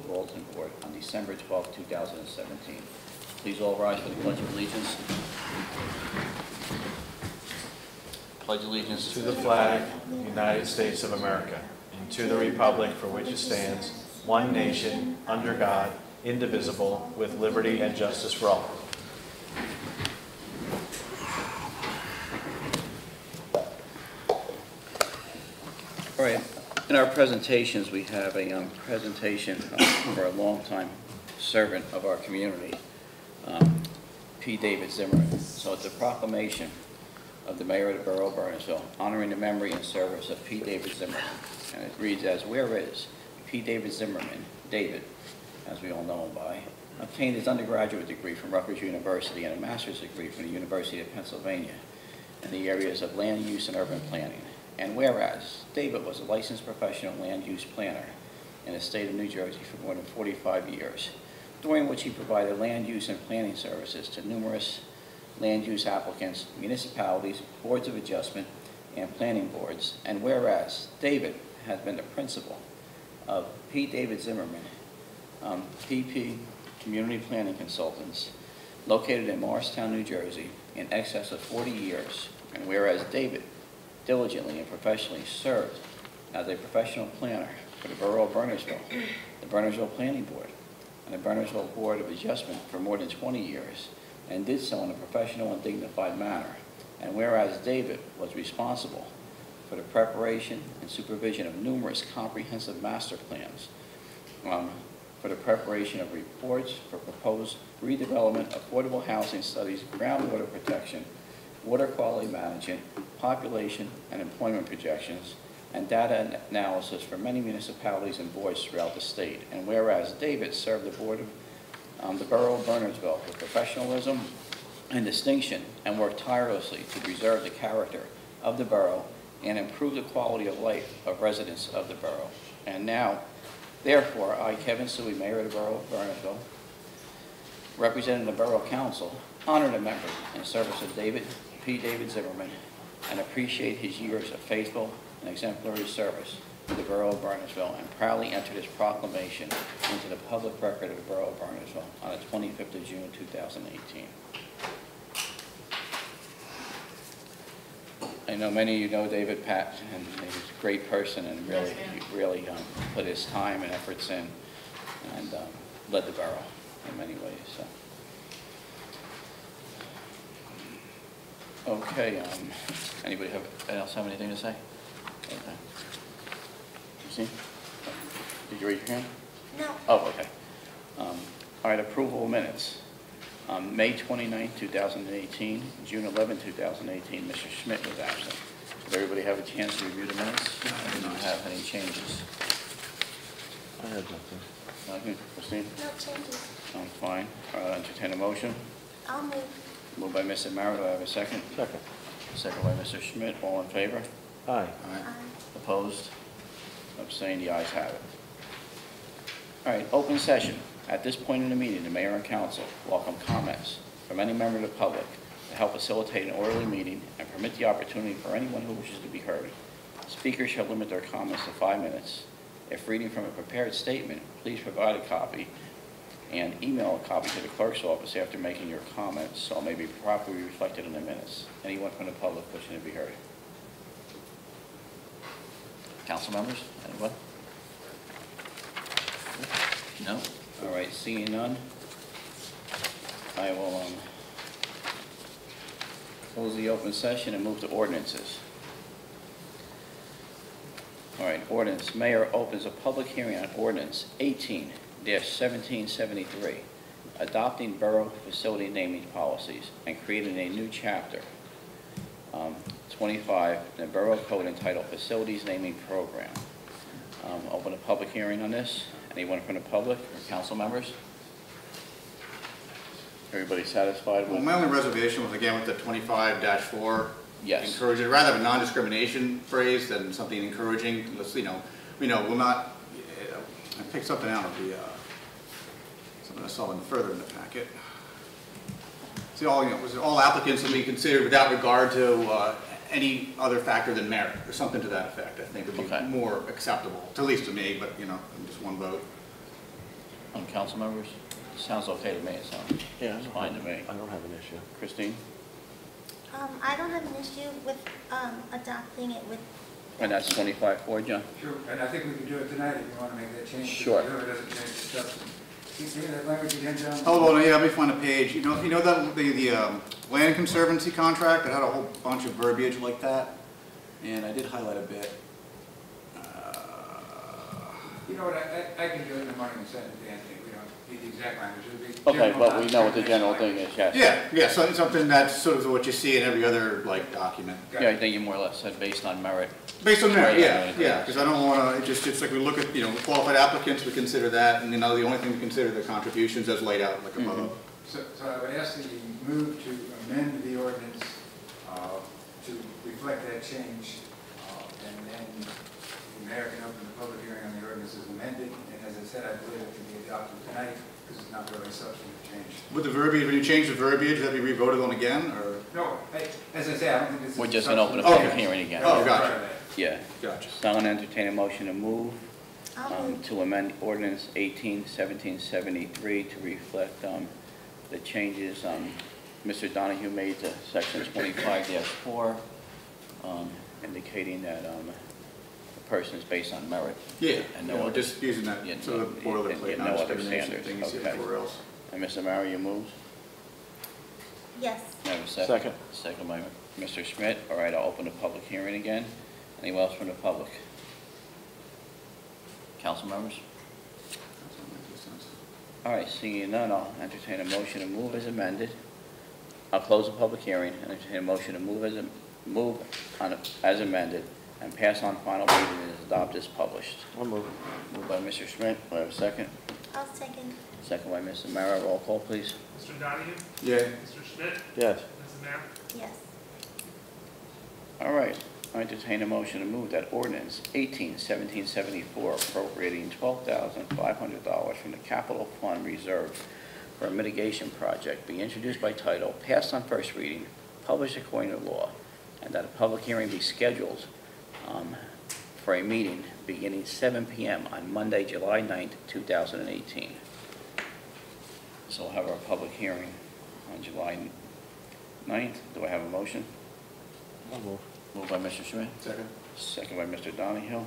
Bulletin Board on December 12, 2017. Please all rise for the Pledge of Allegiance. Pledge allegiance to the flag of the United States of America, and to the republic for which it stands, one nation, under God, indivisible, with liberty and justice for all. All right. In our presentations, we have a presentation for a longtime servant of our community, P. David Zimmerman. So it's a proclamation of the Mayor of the Borough of Bernardsville, honoring the memory and service of P. David Zimmerman. And it reads as, whereas P. David Zimmerman, David, as we all know him by, obtained his undergraduate degree from Rutgers University and a master's degree from the University of Pennsylvania in the areas of land use and urban planning. And whereas David was a licensed professional land use planner in the state of New Jersey for more than 45 years, during which he provided land use and planning services to numerous land use applicants, municipalities, boards of adjustment, and planning boards. And whereas David has been the principal of P. David Zimmerman, PP Community Planning Consultants, located in Morristown, New Jersey, in excess of 40 years. And whereas David diligently and professionally served as a professional planner for the Borough of Bernardsville, the Bernardsville Planning Board, and the Bernardsville Board of Adjustment for more than 20 years, and did so in a professional and dignified manner. And whereas David was responsible for the preparation and supervision of numerous comprehensive master plans, for the preparation of reports for proposed redevelopment, affordable housing studies, groundwater protection, water quality management, population and employment projections, and data analysis for many municipalities and boards throughout the state. And whereas David served the board of the Borough of Bernardsville with professionalism and distinction, and worked tirelessly to preserve the character of the borough and improve the quality of life of residents of the borough. And now, therefore, I, Kevin Suey, Mayor of the Borough of Bernardsville, representing the Borough Council, honor the memory and service of P. David Zimmerman, and appreciate his years of faithful and exemplary service to the Borough of Bernardsville, and proudly enter this proclamation into the public record of the Borough of Bernardsville on the 25th of June, 2018. I know many of you know David Pat, and he's a great person, and really put his time and efforts in, and led the borough in many ways. So. Okay, anybody else have anything to say? Okay. You see? Did you raise your hand? No. Oh, okay. All right, approval of minutes. May 29, 2018, June 11, 2018, Mr. Schmidt was absent. Did everybody have a chance to review the minutes? I did not have any changes. I had nothing. Nothing? Christine? No changes. I'm fine. I'll entertain a motion. I'll move. Moved by Mr. Mara. Do I have a second? Second. Second by Mr. Schmidt. All in favor? Aye. Aye. Opposed? Abstained? The ayes have it. All right, open session. At this point in the meeting, the mayor and council welcome comments from any member of the public to help facilitate an orderly meeting and permit the opportunity for anyone who wishes to be heard. Speakers shall limit their comments to 5 minutes. If reading from a prepared statement, please provide a copy and email a copy to the clerk's office after making your comments so it may be properly reflected in the minutes. Anyone from the public wishing to be heard? Council members, anyone? No? All right, seeing none, I will close the open session and move to ordinances. All right, ordinance. Mayor opens a public hearing on ordinance 18-1773, adopting borough facility naming policies and creating a new chapter, 25, in the Borough Code entitled Facilities Naming Program. Open a public hearing on this. Anyone from the public or council members? Everybody satisfied with? Well, my only reservation was again with the 25-4. Yes. Encourage it. Rather have a non-discrimination phrase than something encouraging. Let's, we'll not. I picked something out of the something I saw further in the packet. See, all applicants will be considered without regard to any other factor than merit, or something to that effect. I think would be more acceptable, at least to me. But I'm just one vote. Council members? Sounds okay to me, it sounds Yeah, it's fine to me. I don't have an issue. Christine? I don't have an issue with adopting it with, And that's 25-4, John? Sure, and I think we can do it tonight if you want to make that change. Sure. It really doesn't change the substance. Can you see that language again, John? Hold on, yeah, let me find a page. You know that the Land Conservancy contract that had a whole bunch of verbiage like that? And I did highlight a bit. You know what, I can do it in the morning and send it to Anthony. We don't need the exact language. It'll be Okay, general but we know what the general thing language. is, yes. Yeah, so something that's sort of what you see in every other, like, document. Yeah, I think you more or less said based on merit. Based on merit, Yeah, yeah, because I don't want to, it's like we look at, qualified applicants, we consider that, and the only thing we consider the contributions as laid out, like above. So I would ask that you move to amend the ordinance to reflect that change, and then the mayor can open the public hearing on the ordinance as amended, and as I said, I believe it can be adopted tonight, because it's not really a substantive change. With the verbiage, when you change the verbiage, that be re-voted on again, or? No, as I say, I don't think this is. We're a just going to open a substantive public Okay. hearing again. Oh, change. gotcha. Part of that. Yeah. Gotcha. So I'm going to entertain a motion to move I'll move. to amend ordinance 18-1773 to reflect the changes Mr. Donahue made to section 25-4, indicating that the person is based on merit. Yeah, And no other- just using that Yeah, sort of no- boilerplate, and no not other discrimination standards, thing you see okay. everywhere else. And Mr. Mario moves. Yes. May I have a second? Second. Second by Mr. Schmidt. All right, I'll open the public hearing again. Anyone else from the public? Council members? All right, seeing none, I'll entertain a motion to move as amended. I'll close the public hearing and entertain a motion to move as amended and pass on final reading and adopt as published. I'll move. Moved by Mr. Schmidt. Do I have a second? I'll second. Second by Mr. Mara. Roll call, please. Mr. Donahue? Yeah. Mr. Schmidt? Yes. Mrs. Mayor? Yes. All right, I entertain a motion to move that ordinance 18-1774 appropriating $12,500 from the capital fund reserved for a mitigation project be introduced by title, passed on first reading, published according to law, and that a public hearing be scheduled for a meeting beginning 7 p.m. on Monday, July 9th, 2018. So we'll have our public hearing on July 9th. Do I have a motion? I'll move. Moved by Mr. Schmidt. Second. Second by Mr. Donahue.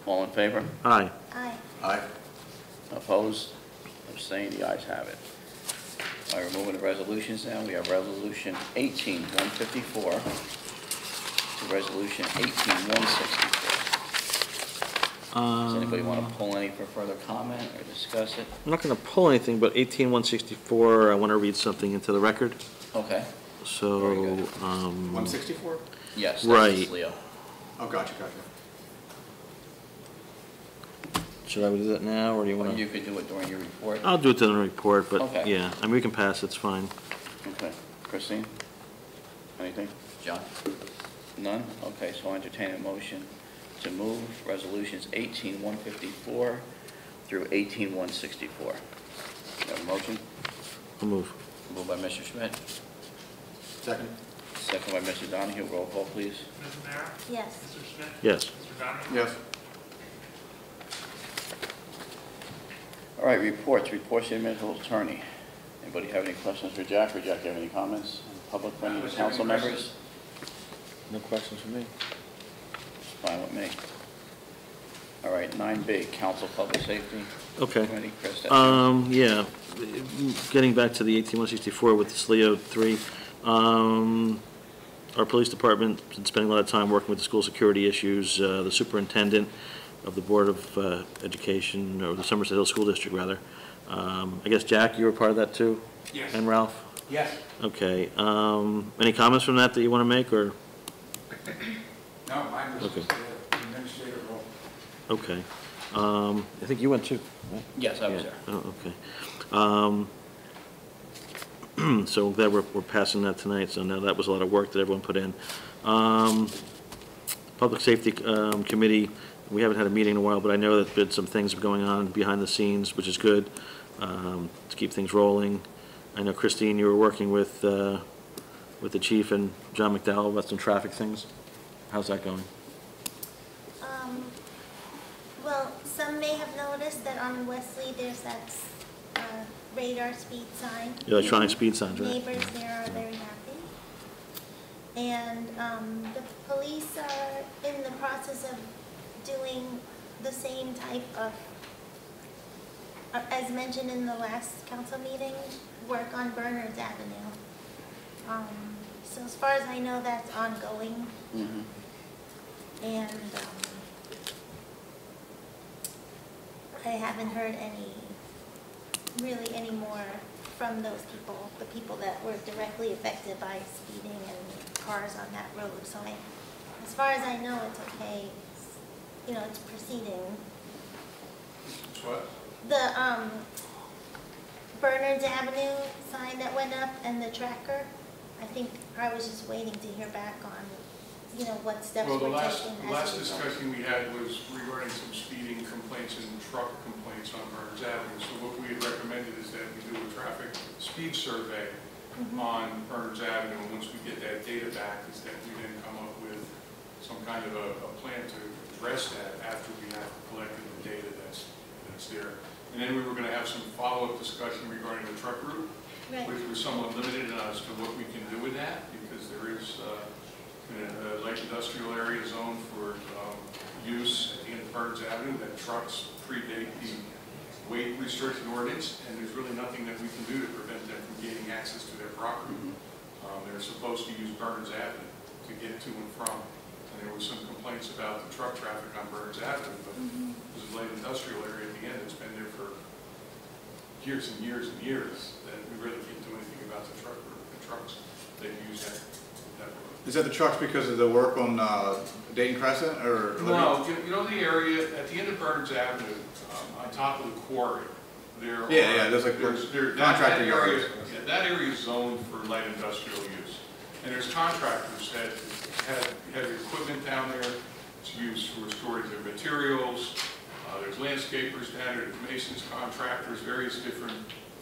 All in favor? Aye. Aye. Aye. Opposed? Abstained? The ayes have it. All right, we're moving to resolutions now. We have Resolution 18-154 to Resolution 18-164. Does anybody want to pull any for further comment or discuss it? I'm not going to pull anything, but 18-164, I want to read something into the record. Okay. So, Very good. 164? Yes, that's Right. Leo. Oh, gotcha. should I do that now, or do you want Or you to? could do it during your report. I'll do it in the report, but Okay. yeah, I mean, we can pass, it's fine. Okay. Christine? Anything? John? None? Okay, so I'll entertain a motion to move resolutions 18-154 through 18-164. You have a motion? I'll move. Moved by Mr. Schmidt, Second. second by Mr. Donahue. Roll call, please. Mrs. Mayor? Yes. Mr. Schmidt? Yes. Mr. Donahue? Yes. All right, reports to the municipal attorney. Anybody have any questions for Jack, or Jack, you have any comments? Public, from any council members? No questions for me? Fine with me. All right, 9B, Council Public Safety Okay. Committee. Chris, that's Yeah, getting back to the 18-164 with this Leo 3, our police department has been spending a lot of time working with the school security issues. The superintendent of the Board of Education, or the Somerset Hill School District, rather. I guess, Jack, you were part of that too? Yes. And Ralph? Yes. Okay. Any comments from that you want to make, or? No, mine was Okay. just the administrative role. Okay. I think you went too, right? Yes, I was Yeah. there. Oh, okay. So glad we're passing that tonight, so now that was a lot of work that everyone put in. Public Safety Committee, we haven't had a meeting in a while, but I know that there's some things going on behind the scenes, which is good, to keep things rolling. I know, Christine, you were working with the chief and John McDowell about some traffic things. How's that going? Well, So some may have noticed that on Wesley, there's that radar speed sign. The electronic speed signs, right? Neighbors there are very happy. And the police are in the process of doing the same type of, as mentioned in the last council meeting, work on Bernards Avenue. So as far as I know, that's ongoing. Mhm. And I haven't heard really any more from those people, the people that were directly affected by speeding and cars on that road. So as far as I know, it's okay. It's proceeding. It's what? The Bernards Avenue sign that went up and the tracker, I think I was just waiting to hear back on, what steps Well, were the taken. last discussion we had was regarding some speeding complaints and truck complaints on Bernards Avenue. So what we had recommended is that we do a traffic speed survey on Bernards Avenue. And once we get that data back, is that we then come up with some kind of a plan to address that after we have collected the data that's there. And then we were going to have some follow-up discussion regarding the truck route, Right. which was somewhat limited as to what we can do with that, because there is a light industrial area zone for use at the end of Bernards Avenue that trucks predate the weight restriction ordinance, and there's really nothing that we can do to prevent them from gaining access to their property. They're supposed to use Bernards Avenue to get to and from. And there were some complaints about the truck traffic on Bernards Avenue, but there's a light industrial area at the end that's been there for years and years and years, that we really can't do anything about the trucks that use that road. Is that the trucks because of the work on Dayton Crescent, or? No, the area at the end of Bernards Avenue, on top of the quarry, there are. Yeah, there's like contractor yards. That area is zoned for light industrial use. And there's contractors that have heavy equipment down there. It's used for storage of materials. There's landscapers down there, there's masons, contractors, various different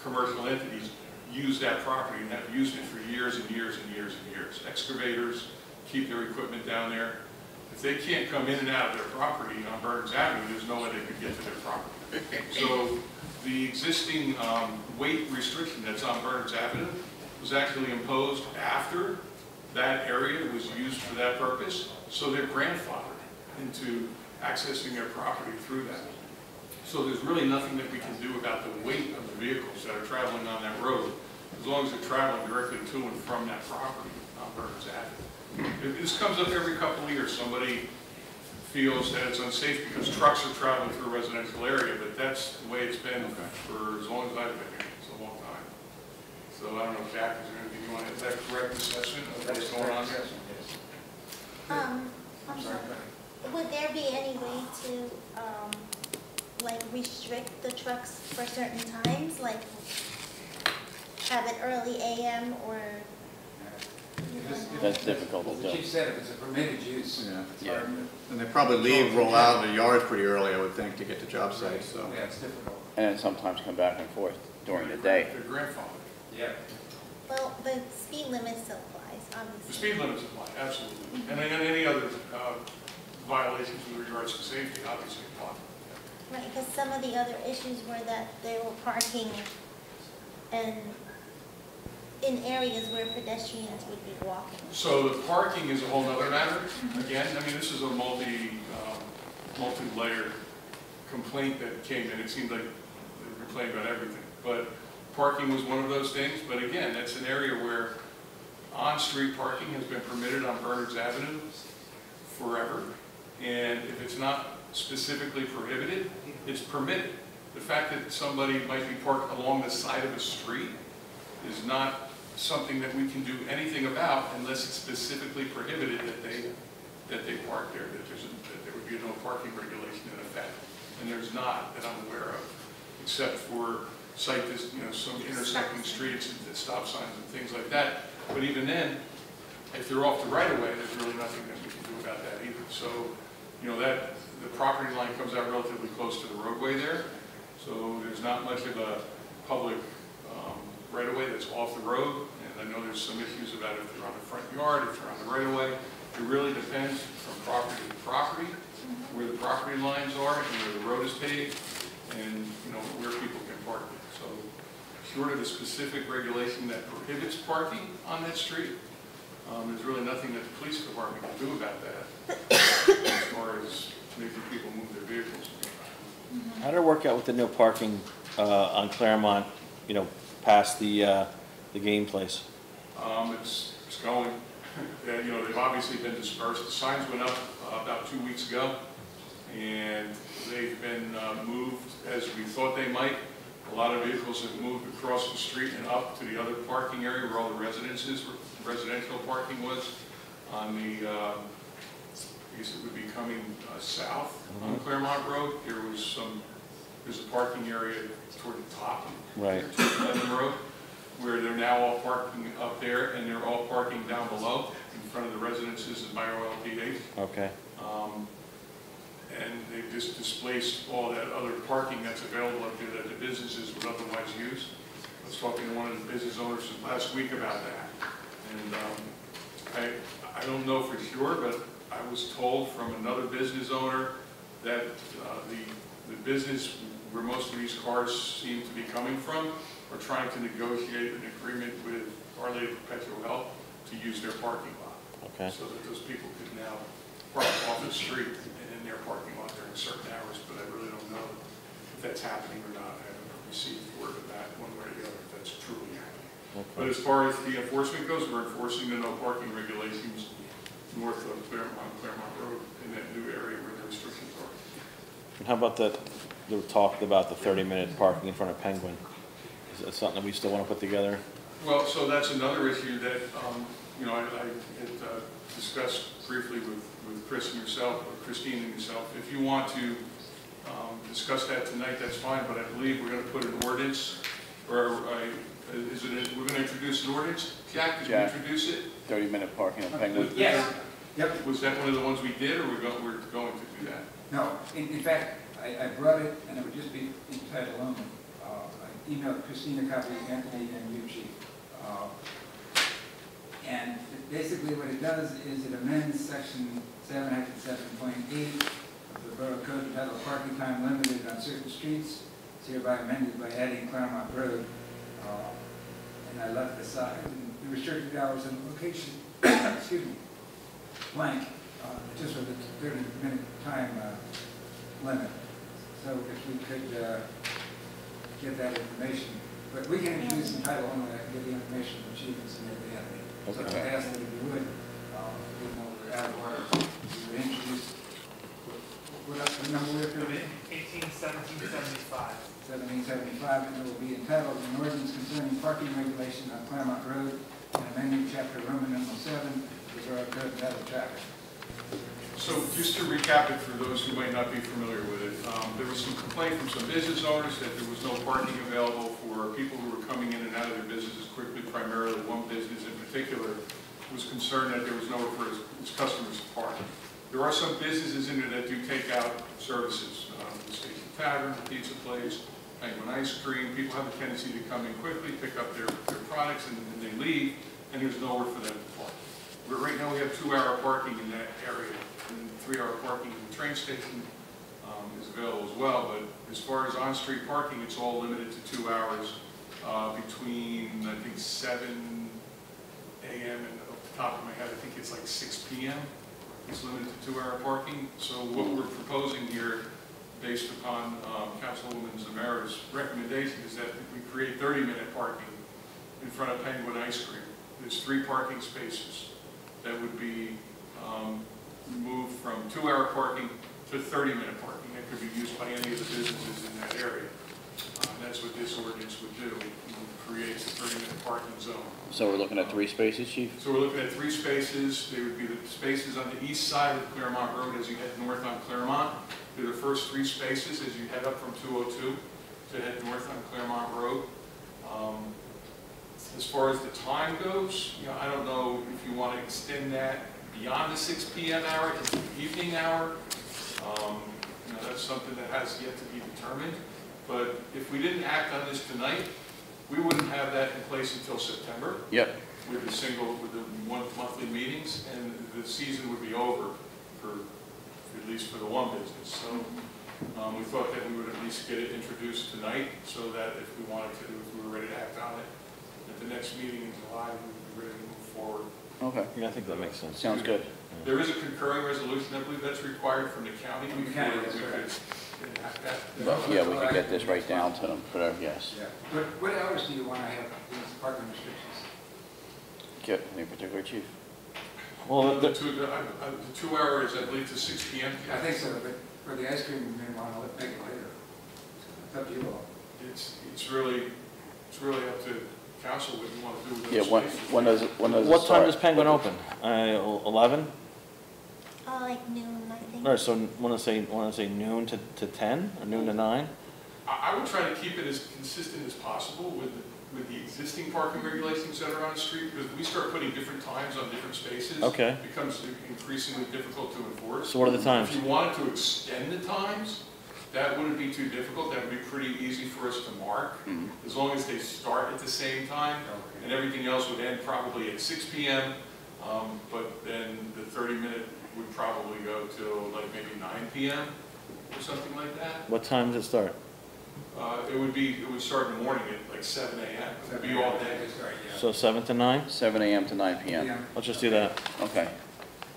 commercial entities use that property and have used it for years and years and years and years. Excavators keep their equipment down there. If they can't come in and out of their property on Bernards Avenue, there's no way they could get to their property. So the existing weight restriction that's on Bernards Avenue was actually imposed after that area was used for that purpose, so they're grandfathered into accessing their property through that. So there's really nothing that we can do about the weight of the vehicles that are traveling on that road, as long as they're traveling directly to and from that property on Bernards Avenue. This comes up every couple of years. Somebody feels that it's unsafe because trucks are traveling through a residential area, but that's the way it's been for as long as I've been here. It's a long time. So I don't know, Jack, is there anything you want to, is that a correct assessment of what's going on here? I'm sorry. Would there be any way to, restrict the trucks for certain times, like have it early AM or? That's difficult to The do. chief said if it's a permitted use. Yeah. And they probably roll out of the yards pretty early, I would think, to get to job sites, so. Yeah, it's difficult. And then sometimes come back and forth during the day. They're grandfathered. Yeah. Well, the speed limit still applies, obviously. The speed limits apply, absolutely. And then any other violations with regards to safety, obviously apply. Right, because some of the other issues were that they were parking and in areas where pedestrians would be walking. So the parking is a whole other matter. Again, I mean, this is a multi-layered complaint that came in. It seemed like they were complaining about everything. But parking was one of those things. But again, that's an area where on-street parking has been permitted on Bernards Avenue forever. And if it's not specifically prohibited, it's permitted. The fact that somebody might be parked along the side of a street is not something that we can do anything about unless it's specifically prohibited that they park there, that there would be no parking regulation in effect. And there's not, that I'm aware of, except for some intersecting streets and stop signs and things like that. But even then, if they're off the right-of-way, there's really nothing that we can do about that either. So, the property line comes out relatively close to the roadway there. So there's not much of a public right-of-way that's off the road. And I know there's some issues about if they're on the front yard, if they're on the right-of-way. It really depends from property to property. where the property lines are and where the road is paved, and, you know, where people can park it. So short of a specific regulation that prohibits parking on that street, there's really nothing that the police department can do about that as far as making people move their vehicles. How did it work out with the no parking on Claremont, you know, past the game place? It's going. You know, they've obviously been dispersed. The signs went up about 2 weeks ago, and they've been moved as we thought they might. A lot of vehicles have moved across the street and up to the other parking area where all the residential parking was on the, I guess it would be coming south on Claremont Road. There's a parking area toward the top, Right. toward Lemon Road, where they're now all parking up there, and they're all parking down below in front of the residences in Bio LPA. Okay. And they've just displaced all that other parking that's available up there that the businesses would otherwise use. I was talking to one of the business owners last week about that. And I don't know for sure, but I was told from another business owner that the business where most of these cars seem to be coming from are trying to negotiate an agreement with Our Lady of Perpetual Help to use their parking lot. Okay. So that those people could now park off the street and in their parking lot during certain hours, but I really don't know if that's happening or not. I haven't received word of that one way or the other, if that's truly happening. Okay. But as far as the enforcement goes, we're enforcing the no parking regulations north of Claremont Road in that new area where the restrictions are. And how about the talk about the 30-minute parking in front of Penguin? Is that something that we still want to put together? Well, so that's another issue that, you know, I had discussed briefly with Chris and yourself, or Christine and yourself. If you want to discuss that tonight, that's fine, but I believe we're going to put an ordinance, or we're going to introduce an ordinance? Jack, did you introduce it? 30-minute parking on Penguin. Yes. Yep. Was that one of the ones we did, or we're going to do that? No, in fact, I brought it, and it would just be in title only. I emailed Christina copy, Anthony, and you, Chief. And basically what it does is it amends section 7-7.8 of the Borough Code entitled Parking Time Limited on Certain Streets. It's hereby amended by adding Claremont Road. And I left aside the restricted hours and location, excuse me, blank, just with the 30-minute time limit. So if we could get that information, but we can introduce the title only, I can get the information from Chief and submit to Anthony. So I asked that if you would, even though we're out of order, you would introduce, what number we're doing? 18-17-75. 1775, and it will be entitled an ordinance concerning parking regulation on Claremont Road and amending chapter Roman numeral 7, the Borough Code entitled traffic. So just to recap it for those who might not be familiar with it, there was some complaint from some business owners that there was no parking available for people who were coming in and out of their businesses quickly. Primarily one business in particular was concerned that there was nowhere for its customers to park. There are some businesses in there that do take out services. The Station Tavern, the pizza place, Penguin Ice Cream. People have a tendency to come in quickly, pick up their products, and then they leave, and there's nowhere for them to park. But right now we have 2-hour parking in that area, and 3-hour parking in the train station is available as well. But as far as on-street parking, it's all limited to 2 hours between, I think, 7 a.m. and off the top of my head, I think it's like 6 p.m. It's limited to 2-hour parking. So what we're proposing here, based upon Councilwoman Zamara's recommendation, is that we create 30-minute parking in front of Penguin Ice Cream. There's 3 parking spaces that would be moved from 2-hour parking to 30-minute parking that could be used by any of the businesses in that area. That's what this ordinance would do. It would create a 30-minute parking zone. So we're looking at 3 spaces, Chief? So we're looking at 3 spaces. They would be the spaces on the east side of Claremont Road as you head north on Claremont. They're the first 3 spaces as you head up from 202 to head north on Claremont Road. As far as the time goes, you know, I don't know if you want to extend that beyond the 6 p.m. hour into the evening hour. You know, that's something that has yet to be determined. But if we didn't act on this tonight, we wouldn't have that in place until September. Yep. With the monthly meetings, and the season would be over for at least for the one business. So we thought that we would at least get it introduced tonight, so that if we wanted to, if we were ready to act on it, at the next meeting in July, we would be ready to move forward. Okay, Yeah, I think that makes sense. sounds good. There is a concurring resolution, I believe, that's required from the county. From the county, that's before we right. could enact that. Yeah, we could get this right down to them, yes. Yeah. What hours do you want to have these parking restrictions? Get any particular, chief? Well, The 2 hours, I believe, to 6 p.m. I think so, but for the ice cream, we may want to make it later. It's up to you all. It's really up to council what you want to do with Yeah, those when spaces. does it what time start? does Penguin open? 11? Like noon, I think. All right, so want to say noon to 10 or noon to 9? I would try to keep it as consistent as possible with the existing parking regulations that are on the street, because if we start putting different times on different spaces, Okay. it becomes increasingly difficult to enforce. So what are the times? If you wanted to extend the times, that wouldn't be too difficult. That would be pretty easy for us to mark, as long as they start at the same time, and everything else would end probably at 6 p.m., but then the 30-minute would probably go till like maybe 9 p.m. or something like that. What time does it start? It would start in the morning at like 7 a.m. It would be all day. That's right, yeah. So 7 to 9? 7 a.m. to 9 p.m. Yeah. Let's just do that. Okay.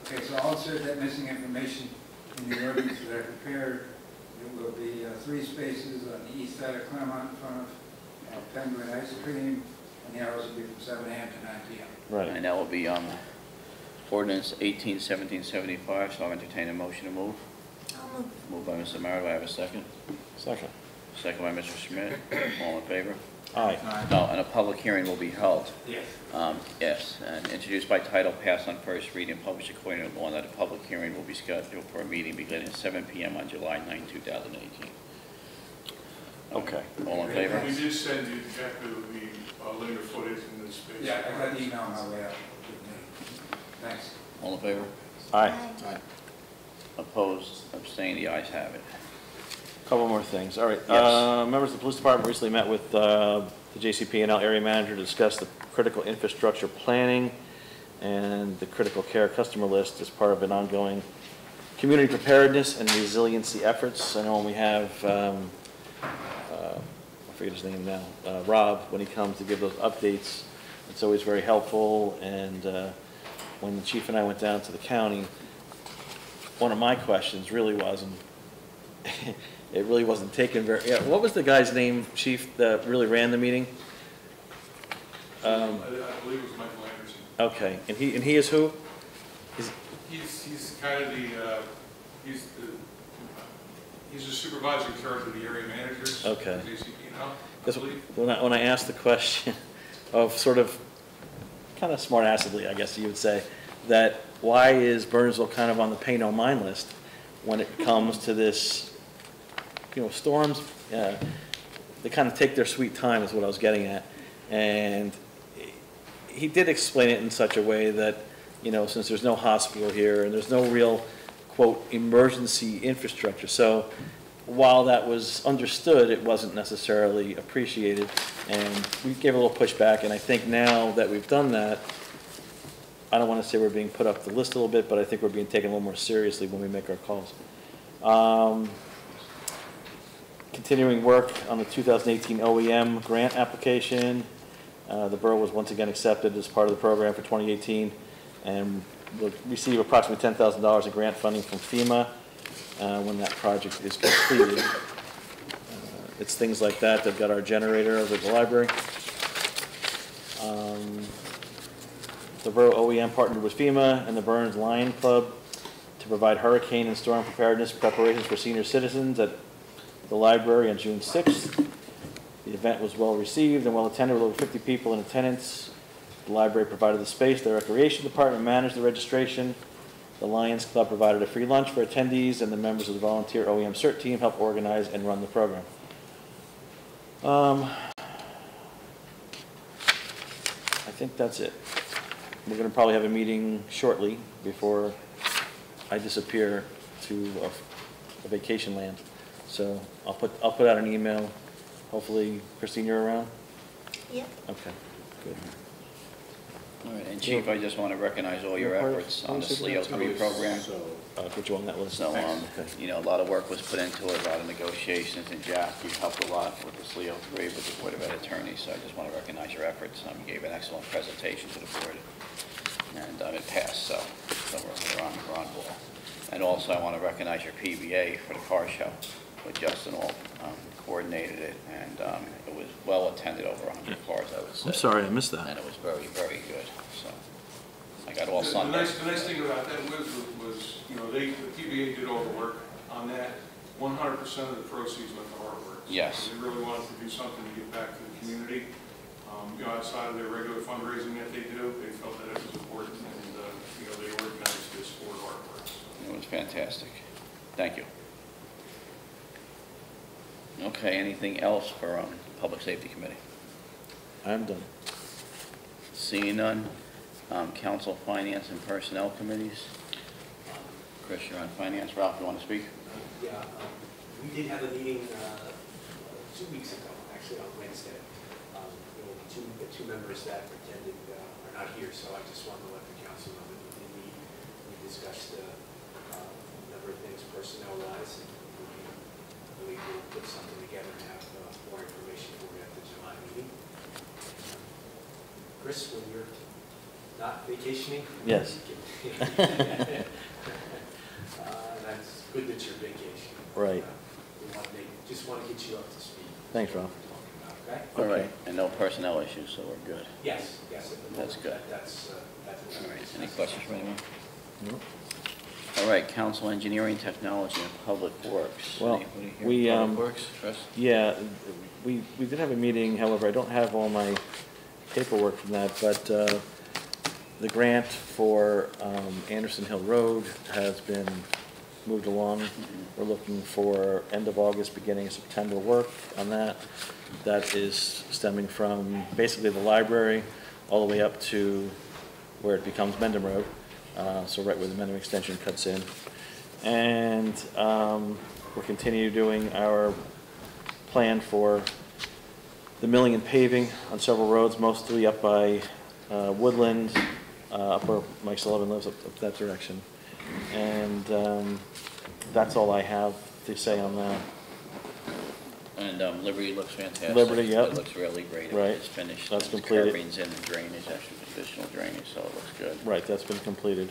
Okay, so I'll insert that missing information in the ordinance that I prepared. It will be 3 spaces on the east side of Claremont in front of Penguin Ice Cream, and the hours will be from 7 a.m. to 9 p.m. Right. And that will be ordinance 181775, so I'll entertain a motion to move. I'll move. Moved by Mr. Mara, do I have a second? Second. Second by Mr. Schmidt. All in favor? Aye. No, and a public hearing will be held. Yes. Yes, and introduced by title, passed on first reading, and published according to law, that a public hearing will be scheduled for a meeting beginning at 7 p.m. on July 9, 2018. Okay. All in favor? We did send you, Jack, the linear footage in this space. Yeah, I got the email on my way out. Thanks. All in favor? Aye. Opposed? Abstained? The ayes have it. Couple more things. All right. Yes. Members of the police department recently met with the JCP&L area manager to discuss the critical infrastructure planning and the critical care customer list as part of an ongoing community preparedness and resiliency efforts. I know when we have, I forget his name now, Rob, when he comes to give those updates, it's always very helpful. And when the chief and I went down to the county, one of my questions really was, and it really wasn't taken very, yeah, what was the guy's name, chief, that really ran the meeting? I believe it was Michael Anderson. Okay, and he is who? He's kind of he's the supervisor in charge of the area managers. Okay. For JCP&L, I Because believe. when I asked the question of sort of, kind of smart-assedly, I guess you would say, that why is Bernardsville kind of on the pay no mind list when it comes to this, storms? They kind of take their sweet time is what I was getting at. And he did explain it in such a way that, since there's no hospital here and there's no real, quote, emergency infrastructure. So while that was understood, it wasn't necessarily appreciated. And we gave a little pushback, and I think now that we've done that, I don't want to say we're being put up the list a little bit, but I think we're being taken a little more seriously when we make our calls. Continuing work on the 2018 OEM grant application. The borough was once again accepted as part of the program for 2018, and will receive approximately $10,000 in grant funding from FEMA when that project is completed. It's things like that. They've got our generator over at the library. The borough OEM partnered with FEMA and the Burns Lion Club to provide hurricane and storm preparedness preparations for senior citizens at the library on June 6th. The event was well received and well attended with over 50 people in attendance. The library provided the space. The recreation department managed the registration. The Lions Club provided a free lunch for attendees, and the members of the volunteer OEM CERT team helped organize and run the program. I think that's it. We're going to probably have a meeting shortly before I disappear to a vacation land. So I'll put out an email. Hopefully, Christine, you're around? Yep. Okay, good. All right, and Chief, I just want to recognize all your efforts on the SLEO3 program. put you on that list. So, Okay. you know, a lot of work was put into it, a lot of negotiations, and Jack, you helped a lot with the SLEO 3, with the Board of Ed attorneys, so I just want to recognize your efforts. You gave an excellent presentation to the board, and it passed, so we're on board. And also, I want to recognize your PBA for the car show, with Justin all coordinated it, and it was well attended, over 100 cars, I would say. I'm sorry, I missed And that. it was very, very good, so I got all The Sunday. nice thing about that was, you know, the PBA did all the work on that. 100% of the proceeds went to artwork. Yes. They really wanted to do something to give back to the community. You know, outside of their regular fundraising that they do, they felt that it was important, and, you know, they organized this for artwork. It was fantastic. Thank you. Okay, anything else for Public Safety Committee? I'm done. Seeing none, Council, Finance, and Personnel Committees. Chris, you're on Finance. Ralph, you want to speak? Yeah, we did have a meeting 2 weeks ago, actually on Wednesday. You know, the two members that attended are not here, so I just wanted to let the council know that we did meet. We discussed a number of things personnel-wise, and I believe we'll put something together and have more information for you at the July meeting. Chris, when you're not vacationing? Yes. That's good that you're vacationing. Right. Just want to get you up to speed. Thanks, Ralph. Okay? All right, and no personnel issues, so we're good. Yes, yes. at the moment, That's good. That's All right, any questions from anyone? No. All right, Council, Engineering, Technology, and Public Works. Well, Anybody here? we, Public Works, Chris? Yeah, we did have a meeting, however, I don't have all my paperwork from that, but the grant for Anderson Hill Road has been moved along. We're looking for end of August, beginning of September work on that. That is stemming from basically the library all the way up to where it becomes Mendham Road, so right where the Mendham Extension cuts in. And we're continuing doing our plan for the milling and paving on several roads, mostly up by Woodland, up where Mike Sullivan lives, up that direction. And that's all I have to say on that. And Liberty looks fantastic. Liberty, yep. It looks really great. Right. It's finished. That's It's completed. curbings in the drainage, actually additional drainage, so it looks good. Right, that's been completed.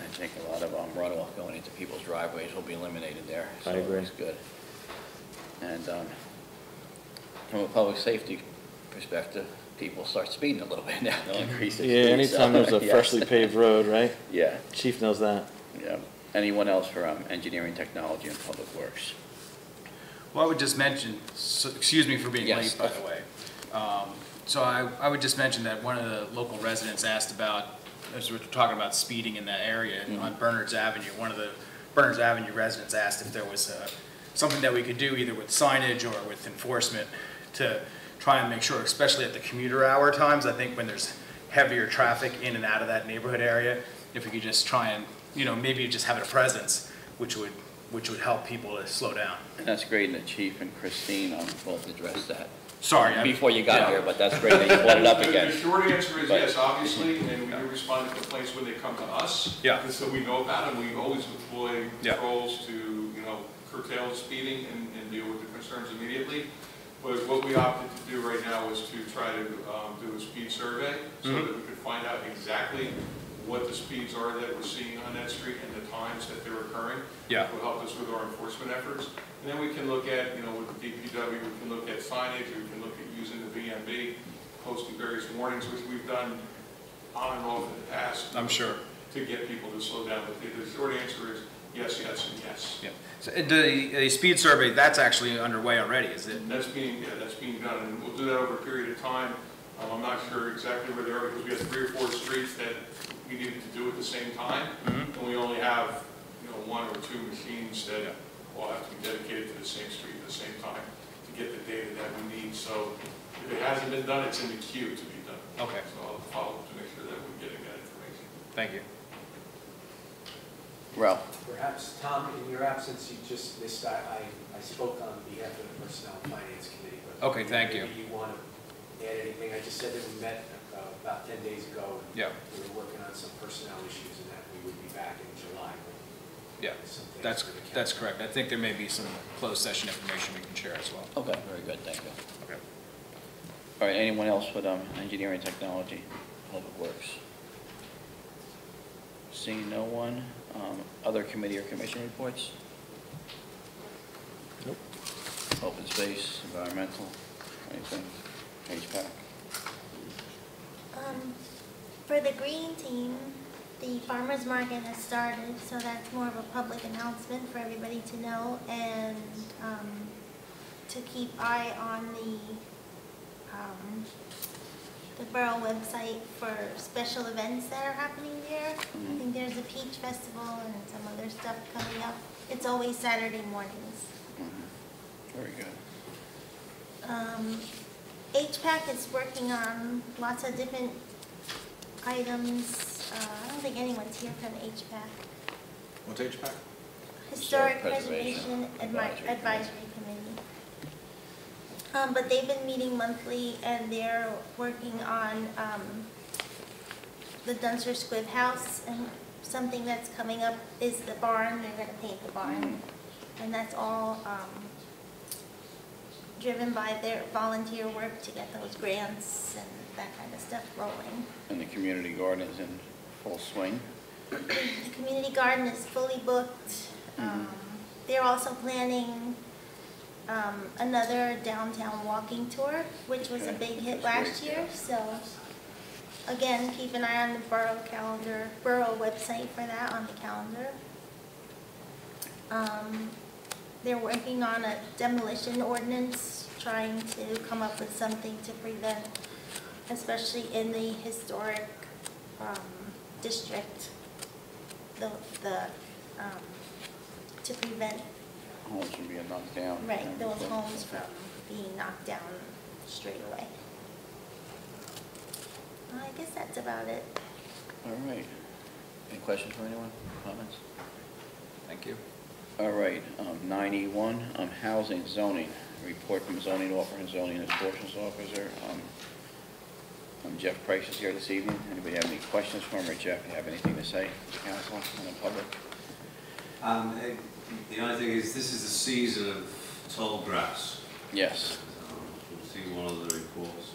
I think a lot of runoff going into people's driveways will be eliminated there. I So agree. it looks good. And from a public safety perspective, people start speeding a little bit now. They'll increase the speed. Yeah, anytime so, there's a yes. freshly paved road, right? Yeah, Chief knows that. yeah. Anyone else for Engineering, Technology, and Public Works? Well, I would just mention, excuse me for being Yes. late, by the way. So I would just mention that one of the local residents asked about, as we're talking about speeding in that area on Bernards Avenue, one of the Bernards Avenue residents asked if there was something that we could do either with signage or with enforcement to try and make sure, especially at the commuter hour times, I think when there's heavier traffic in and out of that neighborhood area, if we could just try and, you know, maybe just have a presence, which would help people to slow down. And that's great, and the Chief and Christine both addressed that. Sorry. Before you got here, but that's great that you brought it up again. The short answer is But- yes, obviously, and we do respond to complaints when they come to us. Yeah. And so we know about them. We always deploy Yeah. patrols to, you know, curtail speeding and deal with the concerns immediately. But what we opted to do right now was to try to do a speed survey so that we could find out exactly what the speeds are that we're seeing on that street and the times that they're occurring. Yeah. Which will help us with our enforcement efforts. And then we can look at, you know, with the DPW, we can look at signage, we can look at using the VMB, posting various warnings, which we've done on and off in the past. I'm sure. To get people to slow down. But the short answer is yes, yes, and yes. Yeah. So the speed survey, that's actually underway already, is it? That's being done, and we'll do that over a period of time. I'm not sure exactly where they are because we have 3 or 4 streets that we needed to do at the same time, and we only have, you know, 1 or 2 machines that will have to be dedicated to the same street at the same time to get the data that we need. So if it hasn't been done, it's in the queue to be done. Okay. So I'll follow up to make sure that we're getting that information. Thank you. Ralph? Perhaps, Tom, in your absence, you just missed, I spoke on behalf of the Personnel and Finance Committee. But Okay, thank you. maybe you want to add anything? I just said that we met about 10 days ago. And Yeah. we were working on some personnel issues and that we would be back in July. Yeah, something that's, for the council. that's correct. I think there may be some closed session information we can share as well. Okay, very good, thank you. Okay. All right, anyone else with engineering technology, public works? Seeing no one, other committee or commission reports? Nope. Open space, environmental, anything, HVAC? For the green team, the farmer's market has started, so that's more of a public announcement for everybody to know, and to keep eye on the borough website for special events that are happening there. I think there's a peach festival and some other stuff coming up. It's always Saturday mornings. Very good. HPAC is working on lots of different items. I don't think anyone's here from HPAC. What's HPAC? Historic Historic Preservation Preservation Advisory Advisory Committee. But they've been meeting monthly, and they're working on the Dunster Squibb House, and something that's coming up is the barn. They're gonna paint the barn, and that's all driven by their volunteer work to get those grants and that kind of stuff rolling. And the community garden is in full swing? The community garden is fully booked. They're also planning another downtown walking tour, which was a Okay. big hit That's last great, year. So again, keep an eye on the borough calendar, borough website for that on the calendar. They're working on a demolition ordinance, trying to come up with something to prevent, especially in the historic district, to prevent, Homes from being knocked down. right, and those everything. homes from being knocked down straight away. I guess that's about it. All right. Any questions for anyone? Comments? Thank you. All right, 9E1, housing zoning. Report from zoning officer and zoning enforcement officer. Jeff Price is here this evening. Anybody have any questions for him, or Jeff, you have anything to say to the council and the public? The only thing is, this is the season of tall grass. Yes. We'll see one of the reports,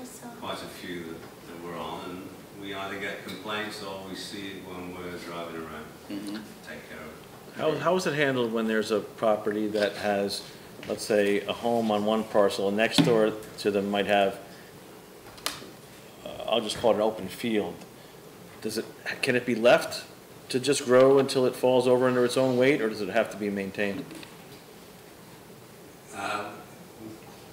I saw. there's quite a few that we're on, and we either get complaints or we see it when we're driving around. Take care of it. How is it handled when there's a property that has, let's say, a home on one parcel, and next door to them might have, I'll just call it an open field? Can it be left to just grow until it falls over under its own weight, or does it have to be maintained?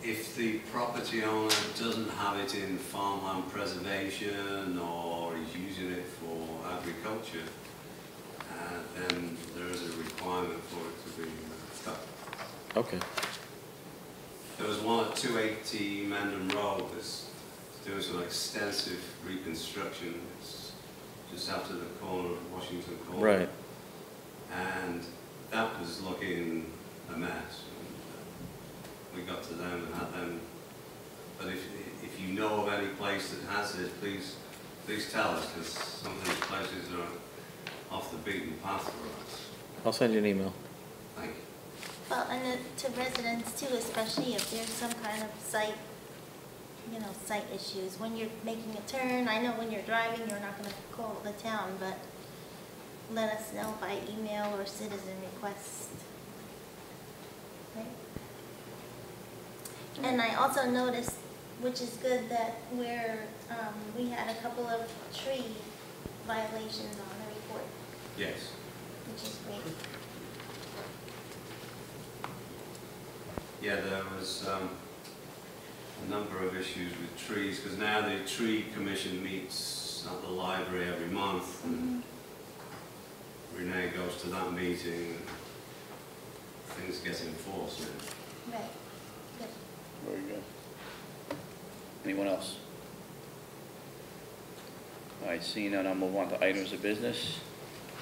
If the property owner doesn't have it in farmland preservation or is using it for agriculture, then there is a requirement for it to be cut. Okay. There was one at 280 Mendham Road that's doing some extensive reconstruction. It's just after the corner of Washington Court. Right. And that was looking a mess. We got to them and had them. But if you know of any place that has it, please tell us, because some of these places are off the beaten path for us. I'll send you an email. Thank you. Well, and to residents too, especially if there's some kind of site issues. When you're making a turn, I know when you're driving, you're not gonna call the town, but let us know by email or citizen request. Right? And I also noticed, which is good, that we had a couple of tree violations on the report, Yes. which is great. Yeah, there was a number of issues with trees, because now the tree commission meets at the library every month. And Renee goes to that meeting, things get enforced now. Right. Yep. Very good. Anyone else? All right, seeing none, I'll move on to items of business.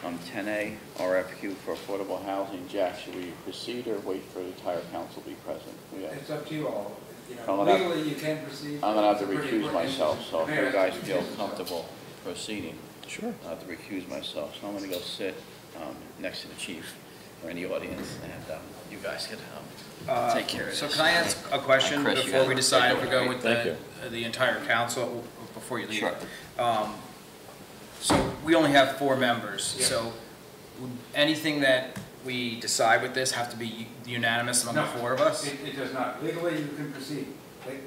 10A, RFQ for affordable housing. Jack, should we proceed or wait for the entire council to be present? It's up to you all. You I'm know, gonna- legally, you can proceed. I'm gonna have to It's a pretty recuse important myself, issue. so if you Mayor, guys recuse feel yourself. comfortable proceeding, Sure. I have to recuse myself, so I'm gonna go sit next to the chief or in the audience, and you guys could take care of this. So can I ask a question Chris, you before have we to decide take if we over, go right? with the entire council, before you leave? Sure. So we only have 4 members, Yes. so would anything that we decide with this have to be unanimous among the No, 4 of us? It does not. Legally, you can proceed. They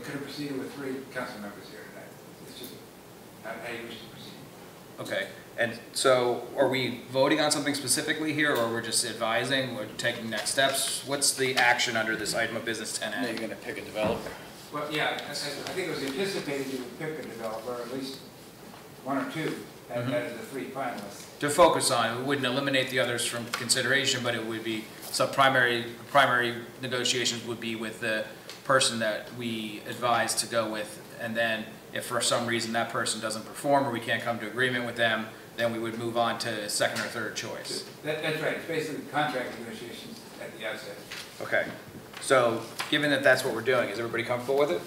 could have proceeded with 3 council members here tonight. It's just how you wish to proceed. Okay, and so are we voting on something specifically here, or we're just advising, we're taking next steps? What's the action under this item of business Now 10A? you're going to pick a developer. Well, yeah, I think it was anticipated you would pick a developer, at least 1 or 2, and that is the 3 finalists. To focus on, we wouldn't eliminate the others from consideration, but it would be, so primary negotiations would be with the person that we advise to go with, and then if for some reason that person doesn't perform or we can't come to agreement with them, then we would move on to second or third choice. That's right. It's basically contract negotiations at the outset. Okay, so given that that's what we're doing, is everybody comfortable with it?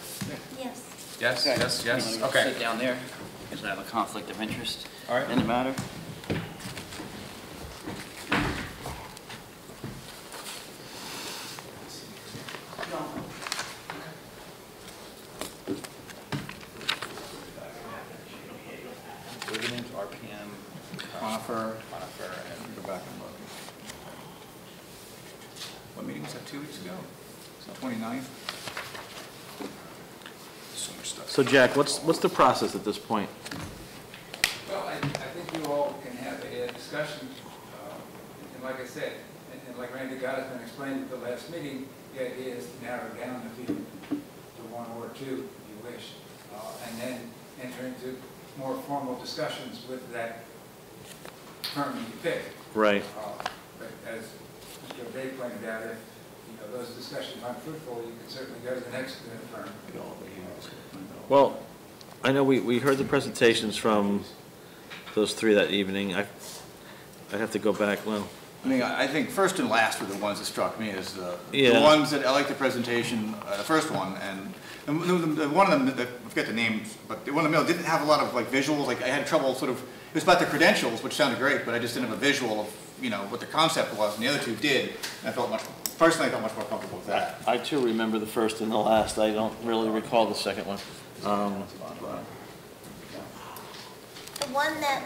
Yes. Yes, Okay. yes, yes, You wanna okay. Sit down there, because I have a conflict of interest All right. in the matter. Names, RPM, Conifer. and Go back and look. What meeting was that, 2 weeks ago? It's the 29th? so much stuff. So Jack, what's the process at this point? Well, I think you all can have a discussion, and like I said, and like Randy Gottesman explained at the last meeting, the idea is to narrow down the field to 1 or 2, if you wish, and then enter into more formal discussions with that firm you pick. Right. But as Mr. O'Day pointed out, if those discussions aren't fruitful, you can certainly go to the next firm. Well, I know we heard the presentations from those 3 that evening. I'd have to go back, well, I mean, I think first and last were the ones that struck me as the Yeah. ones that, I like the presentation, the first one, and one of them, I forget the names, but the one in the middle didn't have a lot of like visuals, like I had trouble sort of, it was about the credentials, which sounded great, but I just didn't have a visual of, what the concept was, and the other 2 did, and personally I felt much more comfortable with that. I too remember the first and the last. I don't really recall the second one. The one that,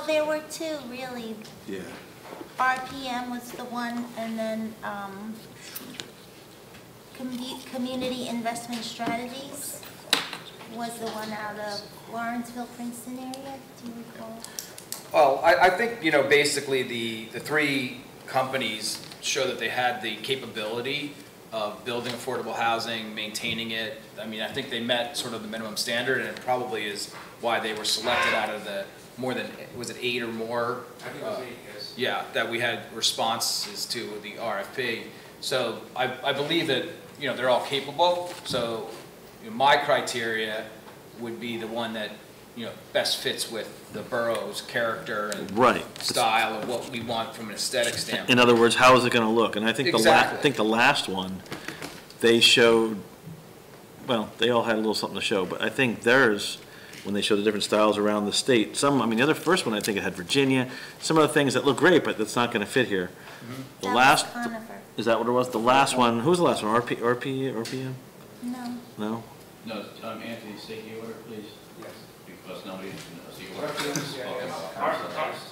there were 2 really. Yeah. RPM was the one, and then Community Investment Strategies was the one out of Lawrenceville, Princeton area. Do you recall? Well, I think, basically the 3 companies show that they had the capability of building affordable housing, maintaining it. I mean, I think they met sort of the minimum standard, and it probably is why they were selected out of the more than, was it 8 or more? I think it was 8, yes. Yeah, that we had responses to the RFP. So I believe that, they're all capable. So my criteria would be the one that, best fits with the borough's character and Right. style of what we want from an aesthetic standpoint. In other words, how is it going to look? And I think Exactly. the last one, they showed, well, they all had a little something to show, but I think theirs, when they showed the different styles around the state, the first one, I think it had Virginia, some of the things that look great, but that's not going to fit here. The That was last, Conifer. is that what it was? The last one, who was the last one? RPM? No. No? No, Anthony, state the order, please, Yes. because nobody knows the order. RPM, CIS.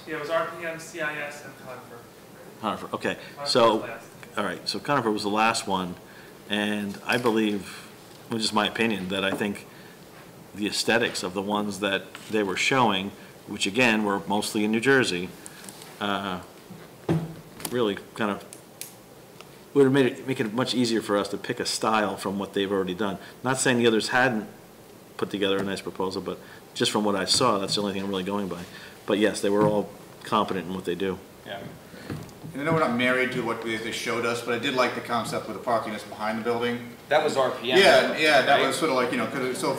Yeah, it was RPM, CIS, and Conifer. Conifer, okay. Conifer So, was last. all right, so Conifer was the last one, and I believe, which is my opinion, that I think the aesthetics of the ones that they were showing, which again were mostly in New Jersey, really kind of would have make it much easier for us to pick a style from what they've already done. Not saying the others hadn't put together a nice proposal, but just from what I saw, that's the only thing I'm really going by. But yes, they were all competent in what they do. Yeah. And I know we're not married to what they showed us, but I did like the concept with the parking that's behind the building. That was RPM. Yeah, that right? was sort of like, so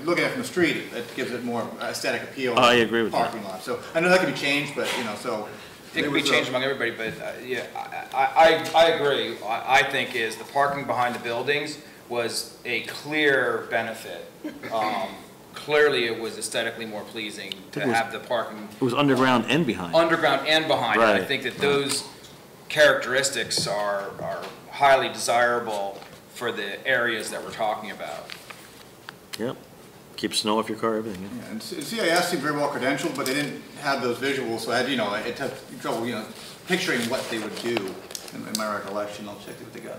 looking at it from the street, it gives it more aesthetic appeal. I agree with that. Parking lot, so I know that can be changed, but, so. It can be changed among everybody, but yeah, I agree. I think is the parking behind the buildings was a clear benefit. clearly it was aesthetically more pleasing to It was- have the parking It was underground and behind. underground and behind. And I Right. think that those characteristics are highly desirable for the areas that we're talking about. Yep. Keep snow off your car, everything, yeah. Yeah, and CIS seemed very well credentialed, but they didn't have those visuals, so I had, it took trouble, picturing what they would do in my recollection. I'll check what they got.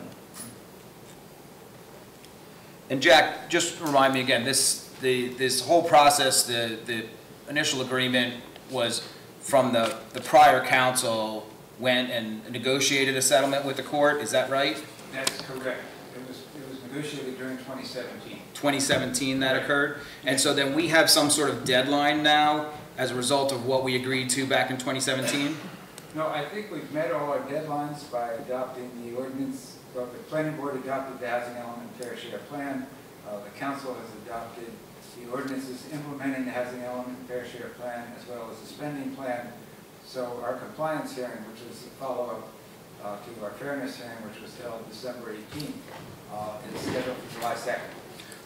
And Jack, just remind me again, this whole process, the initial agreement was from the prior council went and negotiated a settlement with the court, is that right? That's correct. It was negotiated during 2017. 2017 that occurred? And so then we have some sort of deadline now as a result of what we agreed to back in 2017? No, I think we've met all our deadlines by adopting the ordinance. Well, the planning board adopted the housing element fair share plan. The council has adopted the ordinances implementing the housing element fair share plan as well as the spending plan. So our compliance hearing, which was a follow-up to our fairness hearing, which was held December 18th, is scheduled for July 2nd.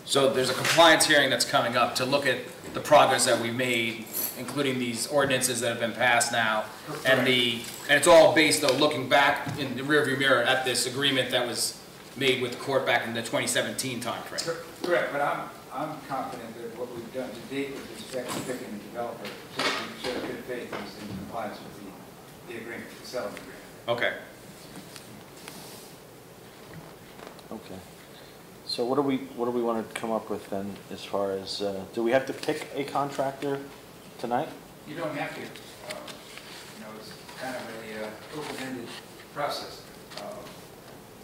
So there's a compliance hearing that's coming up to look at the progress that we made, including these ordinances that have been passed now. And it's all based, though, looking back in the rearview mirror at this agreement that was made with the court back in the 2017 timeframe. Correct, but I'm confident that what we've done to date with respect to picking the developer should show good faith is in compliance with the agreement, the settlement agreement. Okay. Okay. So what do we want to come up with then as far as, do we have to pick a contractor tonight? You don't have to. It's kind of a open-ended process.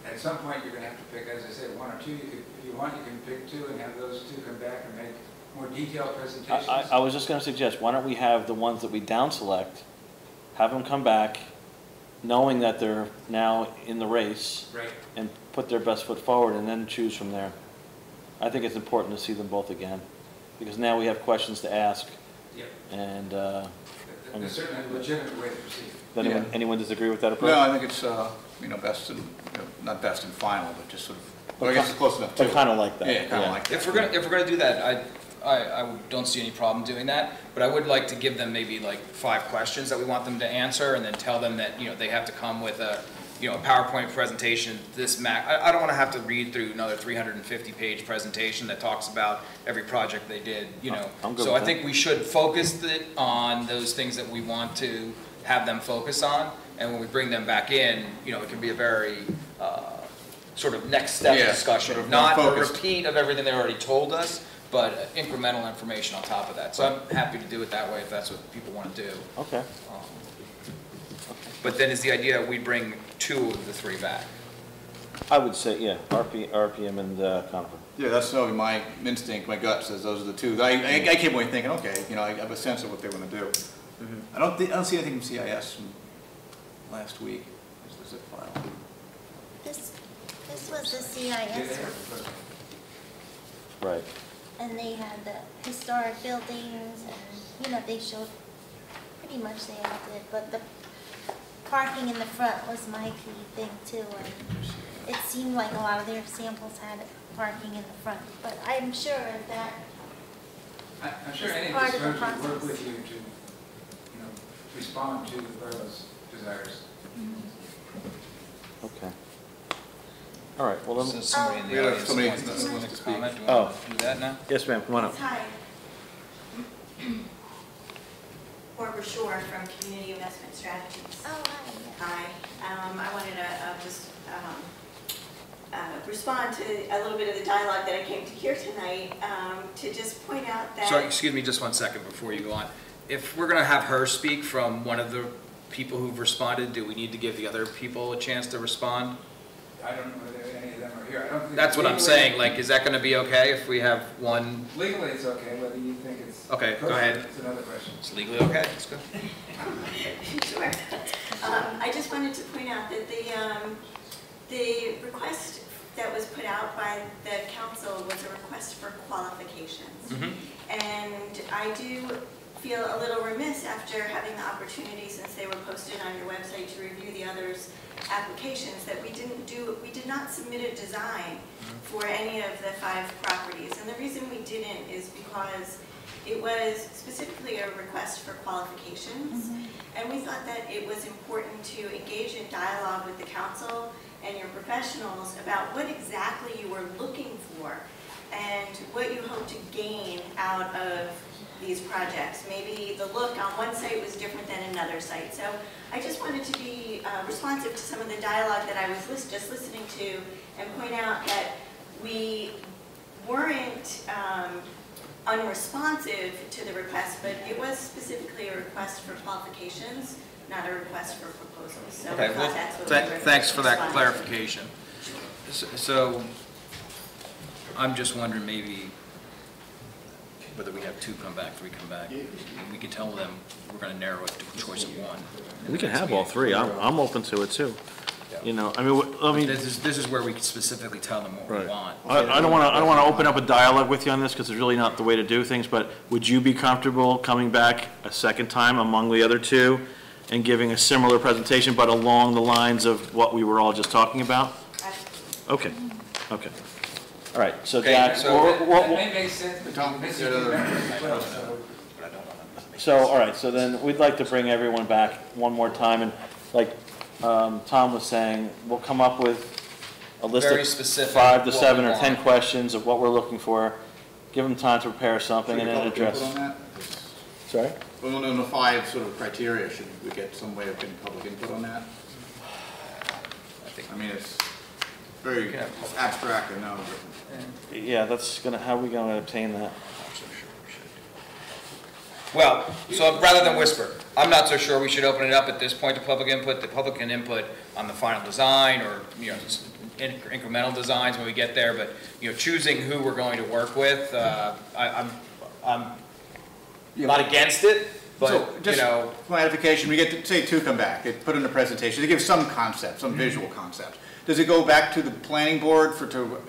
At some point, you're going to have to pick, as I said, one or two. If you want, you can pick two and have those two come back and make more detailed presentations. I was just going to suggest, why don't we have the ones that we down select, have them come back, knowing that they're now in the race, Right. and put their best foot forward, and then choose from there. I think it's important to see them both again, because now we have questions to ask, Yep. and There's certainly a legitimate way to proceed. does anyone disagree with that approach? No, I think it's, best and, not best and final, but just sort of, well, I guess it's close enough to. But kind of like that. Yeah, kind of like that. If we're gonna do that, I don't see any problem doing that, but I would like to give them maybe like 5 questions that we want them to answer, and then tell them that, they have to come with a PowerPoint presentation, I don't want to have to read through another 350-page presentation that talks about every project they did, I'm good So with I think we should focus it on those things that we want to have them focus on, and when we bring them back in, it can be a very sort of next step Yeah, discussion, sort of more not a focused. repeat of everything they already told us, but incremental information on top of that. So I'm happy to do it that way if that's what people want to do. Okay. But then is the idea that we bring 2 of the 3 back? I would say, yeah, RPM and Conifer. Yeah, that's probably my instinct, my gut says those are the two. I came away thinking, okay, I have a sense of what they want to do. I don't see anything from CIS from last week. Is this a file? This was the CIS, Right. and they had the historic buildings, and, they showed, pretty much they all did, but the parking in the front was my key thing too, and it seemed like a lot of their samples had parking in the front, but I'm sure that I'm sure It's any of part these of the firms would work process. with you to, respond to the borough's desires. Okay. All right, well, So then, somebody in We the have audience somebody wants that to wants to speak. comment. Do you want to do that now? yes, ma'am, come on up. Hi. Barbara Shore from Community Investment Strategies. Oh, hi. Hi. I wanted to just respond to a little bit of the dialogue that I came to hear tonight, to just point out that... Sorry, excuse me just 1 second before you go on. If we're going to have her speak from one of the people who've responded, do we need to give the other people a chance to respond? I don't know whether any of them are here. I don't think That's what I'm legally- saying, like, is that going to be okay if we have one? Legally, it's okay. Whether you think it's Okay, go kosher, ahead. It's another question. It's legally okay, that's good. Sure. I just wanted to point out that the request that was put out by the council was a request for qualifications. Mhm. And I do feel a little remiss after having the opportunity, since they were posted on your website, to review the others' applications, that we did not submit a design for any of the 5 properties. And the reason we didn't is because it was specifically a request for qualifications. And we thought that it was important to engage in dialogue with the council and your professionals about what exactly you were looking for and what you hope to gain out of these projects. Maybe the look on one site was different than another site. So I just wanted to be responsive to some of the dialogue that I was just listening to and point out that we weren't unresponsive to the request, but it was specifically a request for qualifications, not a request for proposals. So Okay, well, that's what we were thanks for that responding to. clarification. So, I'm just wondering maybe whether we have 2 come back, 3 come back. We can tell them we're gonna narrow it to a choice of 1. We can have all 3. I'm open to it too. You know, I mean, This is where we can specifically tell them what we right. want. I don't want to open up a dialogue with you on this because it's really not the way to do things, but would you be comfortable coming back a second time among the other 2 and giving a similar presentation, but along the lines of what we were all just talking about? Okay, okay. All right, so Okay, Jack, so- That may make sense, but you're missing 2 members as well, so. so, all right, so then we'd like to bring everyone back one more time, and like Tom was saying, we'll come up with a list Very of specific 5 to what 7 we or 10 want. questions of what we're looking for, give them time to prepare something, and then Public input address. on that? Sorry? Well, on the 5 sort of criteria, should we get some way of getting public input on that? I mean, it's very Yeah. it's abstract, I know. Yeah, that's gonna, how are we gonna obtain that? Well, so rather than whisper, I'm not so sure we should open it up at this point to public input. The public can input on the final design or, you know, incremental designs when we get there, but, you know, choosing who we're going to work with, I'm not against it, but, So, you just know. clarification, we get, to say 2 come back, they put in a presentation, they give some concept, some visual concept. Does it go back to the planning board for,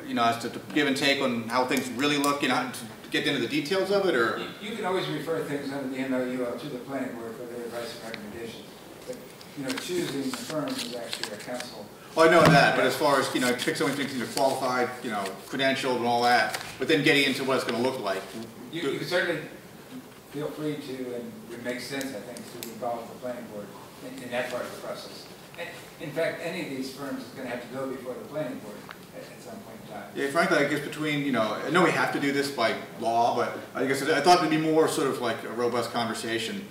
you know, as to give and take on how things really look, you know, to get into the details of it, or? You can always refer things under the MOU to the planning board for their advice and recommendations. But, you know, choosing the firm is actually a council. Well, I know that, but as far as, you know, pick someone who's qualified, you know, credentialed and all that, but then getting into what it's gonna look like. You can certainly feel free to, and it makes sense, I think, to involve the planning board in that part of the process. In fact, any of these firms is going to have to go before the planning board at some point in time. Yeah, frankly, I guess between, you know, I know we have to do this by law, but I guess I thought it'd be more sort of like a robust conversation.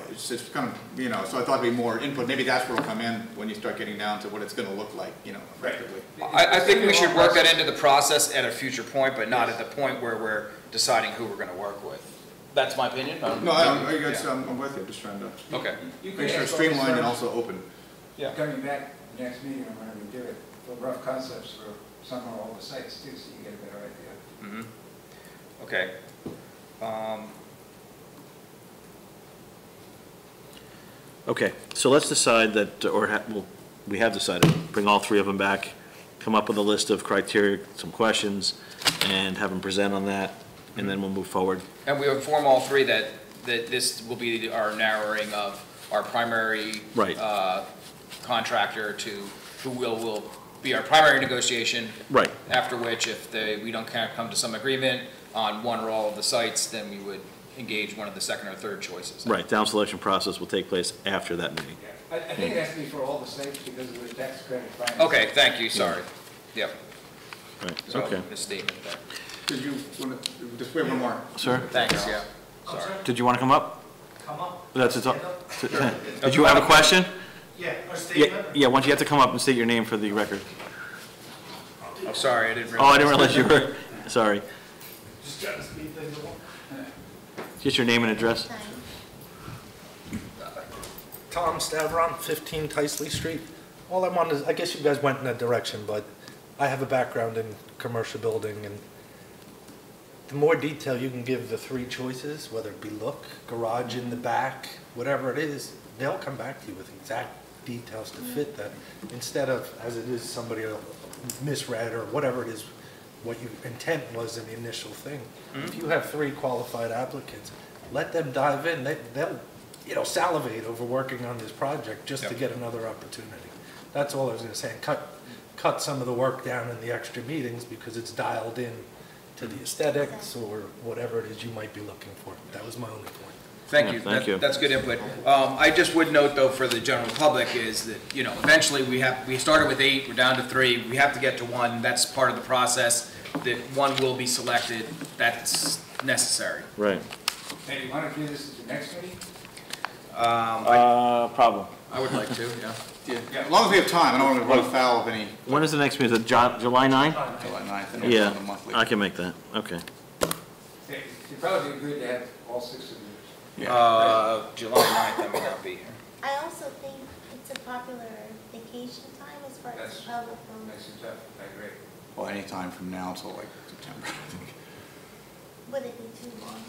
It's kind of, you know, so I thought it'd be more input. Maybe that's where it'll come in when you start getting down to what it's going to look like, you know, effectively. I think we should work that into the process at a future point, but not at the point where we're deciding who we're going to work with. That's my opinion. No, I guess I'm with you, just trying to Okay. You can make sure it's ask all these streamlined and firms, also open. Yeah. coming back the next meeting or whenever we do it, for rough concepts for some or all the sites too, so you get a better idea. Mm-hmm. Okay. Okay, so let's decide that, well, we have decided, bring all 3 of them back, come up with a list of criteria, some questions, and have them present on that, and then we'll move forward. And we inform all 3 that this will be our narrowing of our primary Right. contractor to who will be our primary negotiation. Right. After which, if we don't come to some agreement on one or all of the sites, then we would engage one of the second or third choices. Right, down selection process will take place after that meeting. Yeah. I think it has to be for all the sites because of the tax credit financing. Okay, thank you, sorry. Yep. Right, So, okay. misstatement there. Did you want to, just wait one more? Sir, Thanks, yeah, sorry. did you want to come up? Come up? That's it. Did you have a question? Yeah, a Yeah, statement? yeah, once you have to come up and state your name for the record. I'm sorry, I didn't Oh, realize. I didn't realize you were, sorry. Just trying to speed things along. Get your name and address. Tom Stavron, 15 Tysley Street. All I wanted is, I guess you guys went in that direction, but I have a background in commercial building, and the more detail you can give the 3 choices, whether it be look, garage in the back, whatever it is, they'll come back to you with exact details to fit that, instead of, as it is, somebody misread or whatever it is, what your intent was in the initial thing. If you have 3 qualified applicants, let them dive in. They'll, you know, salivate over working on this project just to Yep. get another opportunity. That's all I was gonna say. And cut some of the work down in the extra meetings because it's dialed in to the aesthetics or whatever it is you might be looking for. That was my only point. Thank Yeah, you. thank you. That's good input. I just would note, though, for the general public is that, you know, eventually we started with 8, we're down to 3, we have to get to 1. That's part of the process, that 1 will be selected. That's necessary. Right. Hey, you want to do this at the next meeting? Problem. I would like to, yeah. Yeah, as long as we have time, I don't want to run afoul of any When is the next meeting? Is it July 9? July 9th. and Yeah, on the monthly. I can make that. Okay. It'd probably be good to have all 6 of you. Yeah. July 9th, I may not be here. I also think it's a popular vacation time as far as That's- public Makes goes. it tough, I agree. Well, any time from now till like September, I think. Would it be too long?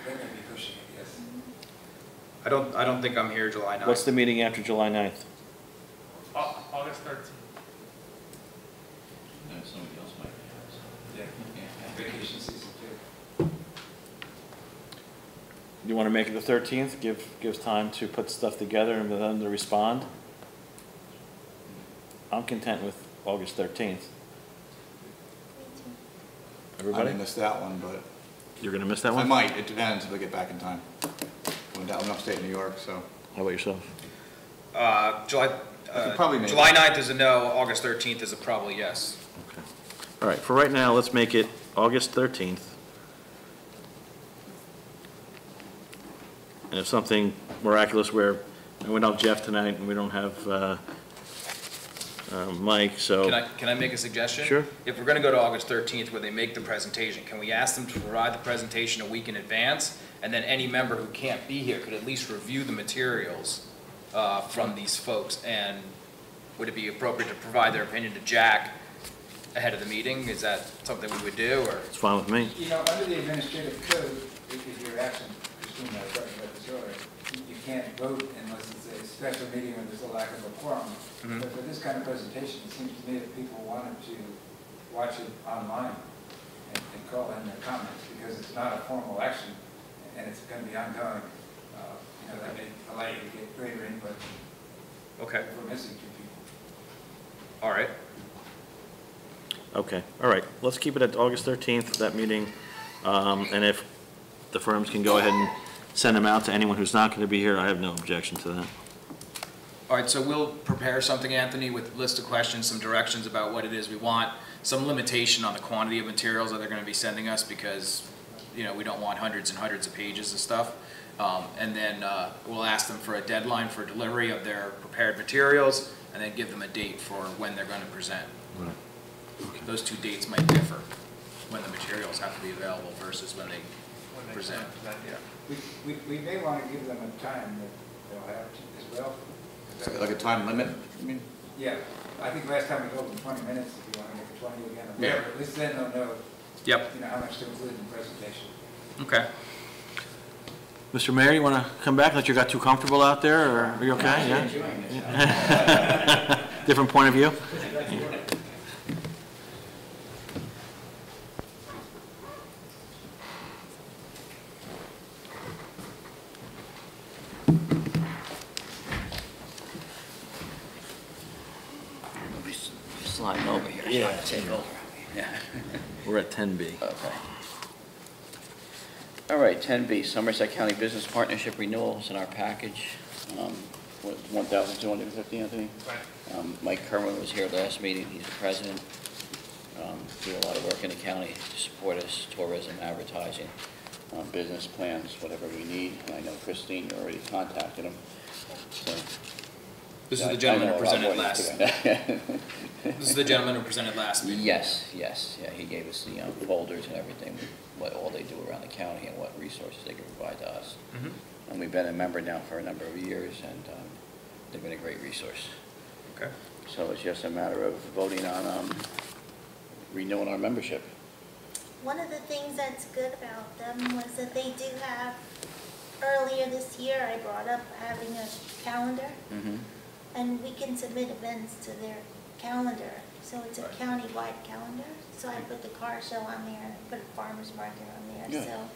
They may be pushing it, yes. I don't think I'm here July 9th. What's the meeting after July 9th? August 13th. Somebody else might be here, Yeah, vacation season too. You want to make it the 13th? Gives time to put stuff together and for them to respond? I'm content with August 13th. Me too. I Everybody? may miss that one, but You're going to miss that I one? might. It depends if I get back in time. I'm down in upstate New York, so. How about yourself? July, could probably make July it. 9th is a no, August 13th is a probably yes. Okay. All right, for right now, let's make it August 13th. And if something miraculous where, and we don't have Jeff tonight, and we don't have Mike, so. Can I make a suggestion? Sure. If we're gonna go to August 13th where they make the presentation, can we ask them to provide the presentation a week in advance? And then any member who can't be here could at least review the materials from these folks. And would it be appropriate to provide their opinion to Jack ahead of the meeting? Is that something we would do, or? It's fine with me. You know, under the administrative code, if you're absent, Christine, I was talking about this earlier, you can't vote unless it's a special meeting or there's a lack of a quorum. Mhm. But for this kind of presentation, it seems to me that people wanted to watch it online and call in their comments, because it's not a formal action and it's going to be ongoing. You know, that may allow you to get greater input Okay, if we're missing 2 people. all right. Okay, all right, let's keep it at August 13th, that meeting. And if the firms can go ahead and send them out to anyone who's not going to be here, I have no objection to that. All right, so we'll prepare something, Anthony, with a list of questions, some directions about what it is we want, some limitation on the quantity of materials that they're gonna be sending us, because, you know, we don't want hundreds and hundreds of pages of stuff. And then we'll ask them for a deadline for delivery of their prepared materials, and then give them a date for when they're gonna present. Right. Those 2 dates might differ, when the materials have to be available versus when they When they present. Yeah. We may want to give them a time that they'll have to as well. So like a time limit, I mean? Yeah, I think last time we told them 20 minutes, if you want to make it 20 again. or Yeah. whatever. At least then they'll know, Yep, you know, how much to include in the presentation. okay. Mr. Mayor, you want to come back, that you got too comfortable out there, or are you okay? Yeah? Different point of view? Sliding over here. Yeah. Trying to take over. Yeah. We're at 10B. Okay. All right, 10B, Somerset County Business Partnership Renewals in our package. What, 1,250, Anthony? Right. Mike Kerwin was here last meeting, he's the president. Do a lot of work in the county to support us, tourism, advertising, business plans, whatever we need. And I know Christine, you already contacted him, so. This is Yeah, the I gentleman know who a lot presented more last. than This is the gentleman who presented last meeting. Yes, yeah, he gave us the folders and everything, what all they do around the county and what resources they can provide to us. Mhm. And we've been a member now for a number of years, and they've been a great resource. Okay. So it's just a matter of voting on renewing our membership. One of the things that's good about them was that they do have, earlier this year, I brought up having a calendar, Mm-hmm. and we can submit events to their calendar. So it's a Right. county-wide calendar. So I put the car show on there, and I put a farmer's market on there. Good. So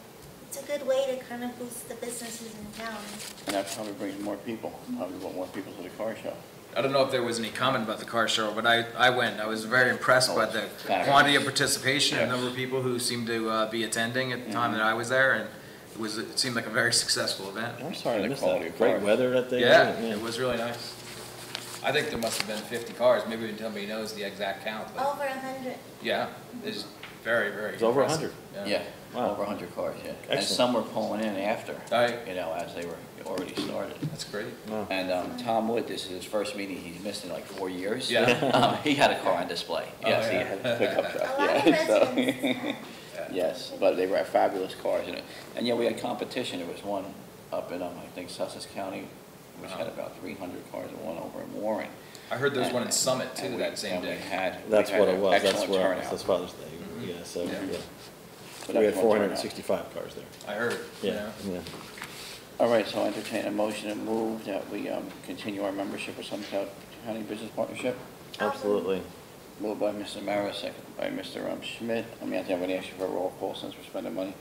It's a good way to kind of boost the businesses in town. And that probably brings more people, probably want more people to the car show. I don't know if there was any comment about the car show, but I went. I was very impressed by the quantity of participation and number of people who seemed to be attending at the time that I was there, and it seemed like a very successful event. I'm sorry, I The missed quality that. of Great cars. weather that day. Yeah, it was really nice. I think there must have been 50 cars. Maybe somebody knows the exact count. But Over 100. yeah, it's very, very It's over impressive. 100. Yeah, Wow. over 100 cars, yeah. And Excellent. some were pulling in after, Right. you know, as they were already started. That's great. Wow. And Tom Wood, this is his first meeting he's missed in like 4 years. Yeah. He had a car on display. Oh, Yes, he yeah. had a pickup truck. A lot of Yeah, so- residents. Yes, but they were fabulous cars. And yeah, we had competition. There was one up in, I think, Sussex County, which had about 300 cars, and one over in Warren. I heard there was one in And- Summit too and that same we day. That's we had what it an was. That's excellent where, turnout. that's Father's Day. Yeah, so, Yeah. yeah. But We had excellent turnout. 465 cars there. I heard. Yeah, yeah. All right, so I entertain a motion and move that we continue our membership with Summit County Business Partnership. Absolutely. Moved by Mr. Mara, second by Mr. Schmidt. I mean, I think I'm going to ask you for a roll call since we're spending money.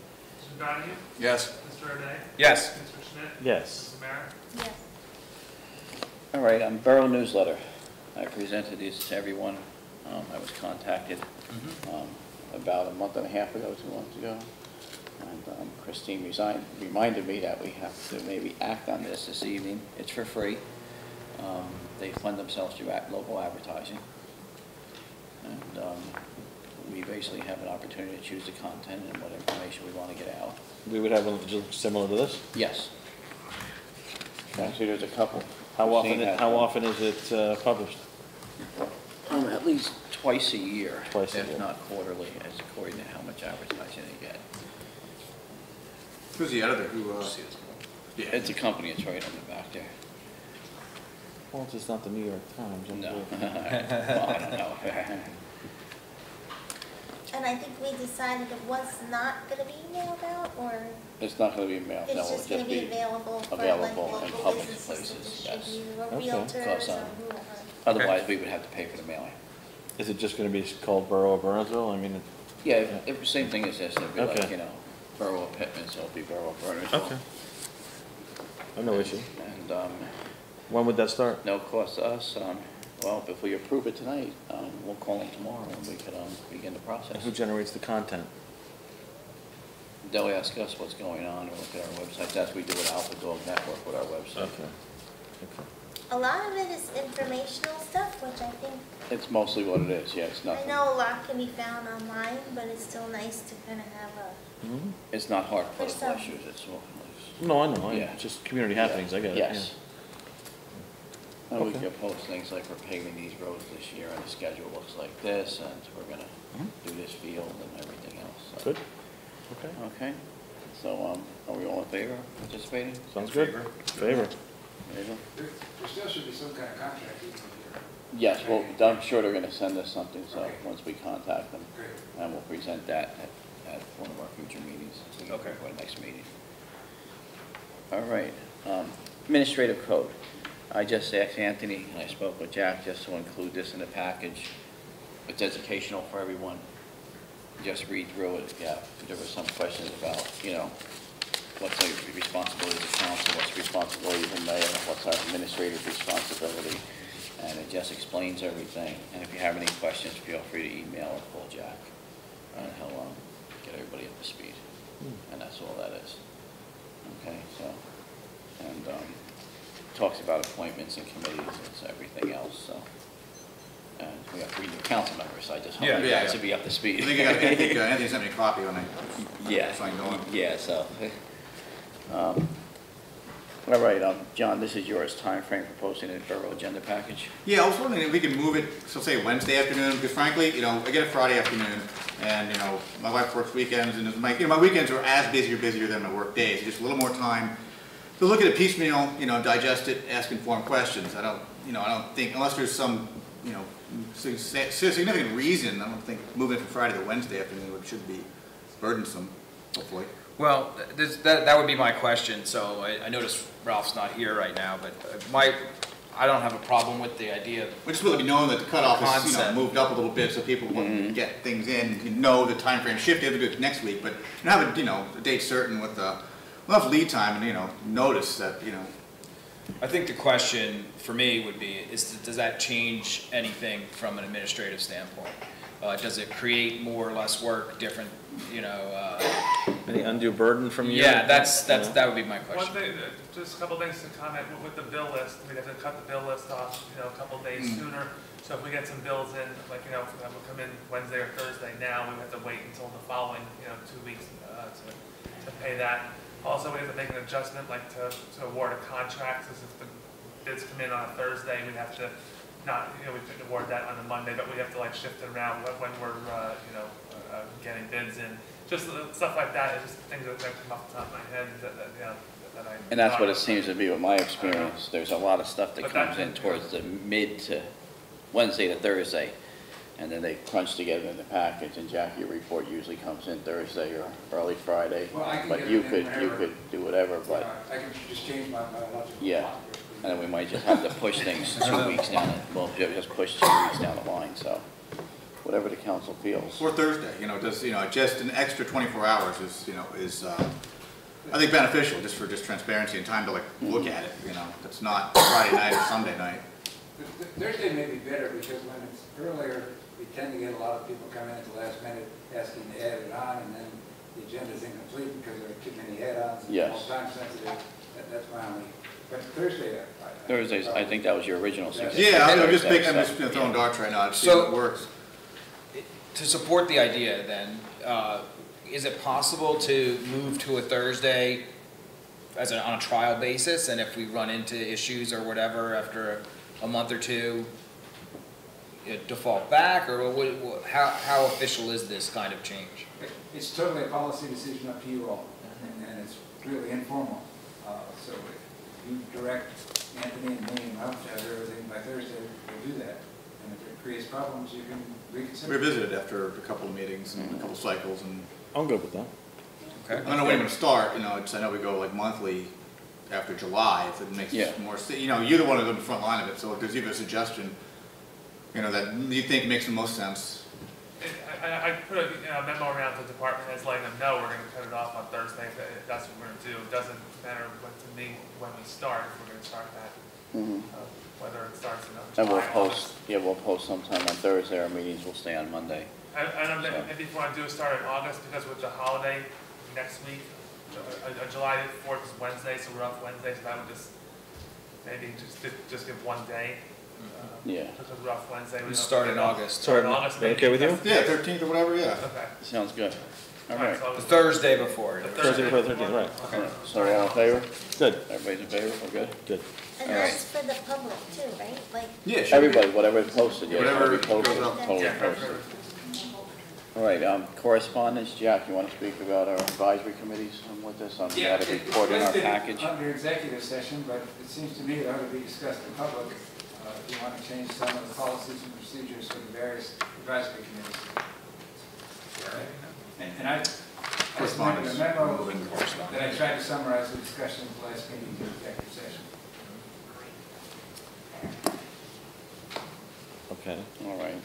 Mr. Donahue? Yes. Mr. O'Day? Yes. Mr. Schmidt? Yes. Mr. Mara? Yes. All right, Borough Newsletter. I presented this to everyone. I was contacted about a month and a half ago, 2 months ago. And Christine reminded me that we have to maybe act on this evening. It's for free. They fund themselves through local advertising. And we basically have an opportunity to choose the content and what information we want to get out. We would have one just similar to this? Yes. Actually, there's a couple. How Christine has how one. often is it published? At least twice a year. Twice a If year. not quarterly, as according to how much advertising they get. Who's the editor who, yeah. It's a company, it's right on the back there. Well, it's just not the New York Times. I'm No. sure. Well, I don't know. And I think we decided it was not going to be mailed out, or It's not gonna be mailed, no, it's it'll just going just to be be, available for like available in local public businesses to places, yes. distribute, or Okay. realtors, Because, or whoever. otherwise we would have to pay for the mailing. Is it just going to be called Borough of Bernardsville? I mean, Yeah, same thing as this, it'd be like, Okay. you know, Borough of Pittman, so it'll be Borough of Bernardsville. okay. I have no issue. And, When would that start? no cost to us, well, if we approve it tonight, we'll call them tomorrow and we could, begin the process. And who generates the content? They'll ask us what's going on, or look at our website, that's what we do with Alpha Dog Network with our website. Okay. Okay. A lot of it is informational stuff, which I think, It's mostly what it is, yeah, it's I nothing, know a lot can be found online, but it's still nice to kind of have a, Mhm. it's not hard For political some. issues, it's more, No, I know. Yeah. Just community happenings. I get it. yes. And we Okay. can post things like we're paving these roads this year, and the schedule looks like this, and we're gonna do this field and everything else. so. Good. Okay. Okay, so, are we all in favor of participating? Sounds good. Favor. There you go. There still should be some kind of contract even here. Yes, well, I'm sure they're gonna send us something, so, Okay. once we contact them, Great. and we'll present that at one of our future meetings. Okay. For our next meeting. All right, administrative code. I just asked Anthony, and I spoke with Jack, just to include this in the package. It's educational for everyone. Just read through it, yeah, there were some questions about, you know, what's the responsibility of the council, what's the responsibility of the mayor, what's our administrative responsibility, and it just explains everything. And if you have any questions, feel free to email or call Jack, and he'll get everybody up to speed. And that's all that is. Okay, so, and talks about appointments and committees and everything else, so. And we have 3 new council members, so I just want Yeah, you yeah, guys yeah. to be up to speed. I think Anthony sent me a copy when I, Yeah, so I can go on. yeah, so. All right, John, this is yours, time frame for posting a borough agenda package. Yeah, I was wondering if we could move it, so say Wednesday afternoon, because frankly, you know, I get a Friday afternoon, and, you know, my wife works weekends, and my weekends are as busy or busier than my work days, just a little more time to look at it piecemeal, you know, digest it, ask informed questions. I don't think, unless there's some, you know, significant reason, I don't think moving it from Friday to Wednesday afternoon should be burdensome, hopefully. Well, that would be my question. So I notice Ralph's not here right now, but my I don't have a problem with the idea of We just really be knowing that the cutoff is, Concept. moved up a little bit so people can get things in, you know the time frame shifted, do it next week, but have a date certain with enough lead time and, notice that, I think the question for me would be, does that change anything from an administrative standpoint? Does it create more or less work, different, Any undue burden from you? yeah, that would be my One question. thing, just a couple things to comment with the bill list. We'd have to cut the bill list off, a couple days sooner. So if we get some bills in, like, we'll come in Wednesday or Thursday now, we have to wait until the following, 2 weeks to pay that. Also, we have to make an adjustment, like to award a contract, so if the bids come in on a Thursday, we'd have to not, we couldn't award that on a Monday, but we have to like shift it around when we're, getting bids in. Just stuff like that, it's just things that come off the top of my head that I. And that's what it seems to be with my experience. There's a lot of stuff that comes in towards the mid to Wednesday to Thursday, and then they crunch together in the package, and Jackie, your report usually comes in Thursday or early Friday. Well, I can But get you it in could whenever. do whatever, but, I can just change my biological yeah. clock. And then we might just have to push things 2 weeks down, just push 2 weeks down the line, so whatever the council feels. or Thursday, just an extra 24 hours is I think beneficial just for transparency and time to look at it, that's not Friday night or Sunday night. Thursday may be better because when it's earlier, we tend to get a lot of people coming in at the last minute asking to add it on, and then the agenda's incomplete because there are too many add-ons. And Yes. all time sensitive. That's my only, but Thursday. Thursdays, I think that was your original suggestion. Yeah, I'm just Thursday, so, throwing darts right now to see So- if it works. To support the idea then, is it possible to move to a Thursday on a trial basis, and if we run into issues or whatever after a month or two, default back, or how official is this kind of change? It's totally a policy decision up to you all, and it's really informal. So if you direct Anthony and me and Ralph to have everything by Thursday, we'll do that. And if it creates problems, you can reconsider. Revisit it after a couple of meetings and a couple of cycles, and I'm good with that. I Okay. don't know when we're gonna start, I know we go monthly after July, if it makes Yeah. more, you're the one who's on the front line of it, so if there's even a suggestion, that you think makes the most sense. I put a memo around the department heads letting them know we're going to cut it off on Thursday if that's what we're going to do. It doesn't matter to me when we start, if we're going to start that, whether it starts in And July. we'll post sometime on Thursday, our meetings will stay on Monday. I don't know, maybe if you want to do a start in August, because with the holiday next week, July 4th is Wednesday, so we're off Wednesday, so that would maybe just give one day. Yeah. Because we're off Wednesday. We start in August. Start in August. Is that okay with you? Yeah, 13th or whatever, yeah. Okay. Sounds good. All right. So The Thursday before. the Thursday before the 13th, right. Yeah. So all in favor? Good, Everybody's in favor? We're good? good. And All right. that's for the public too, right? Like, Yeah, sure. Everybody, whatever is posted, yeah. Whatever it's gotta be posted, goes up. totally Yeah, posted. All right, correspondence, Jack, you want to speak about our advisory committees with this? We had a report in our It's listed package. under executive session, but it seems to me it ought to be discussed in public if you want to change some of the policies and procedures for the various advisory committees. And I submitted a memo that I tried to summarize the discussion of the last meeting in executive session. Okay. All right,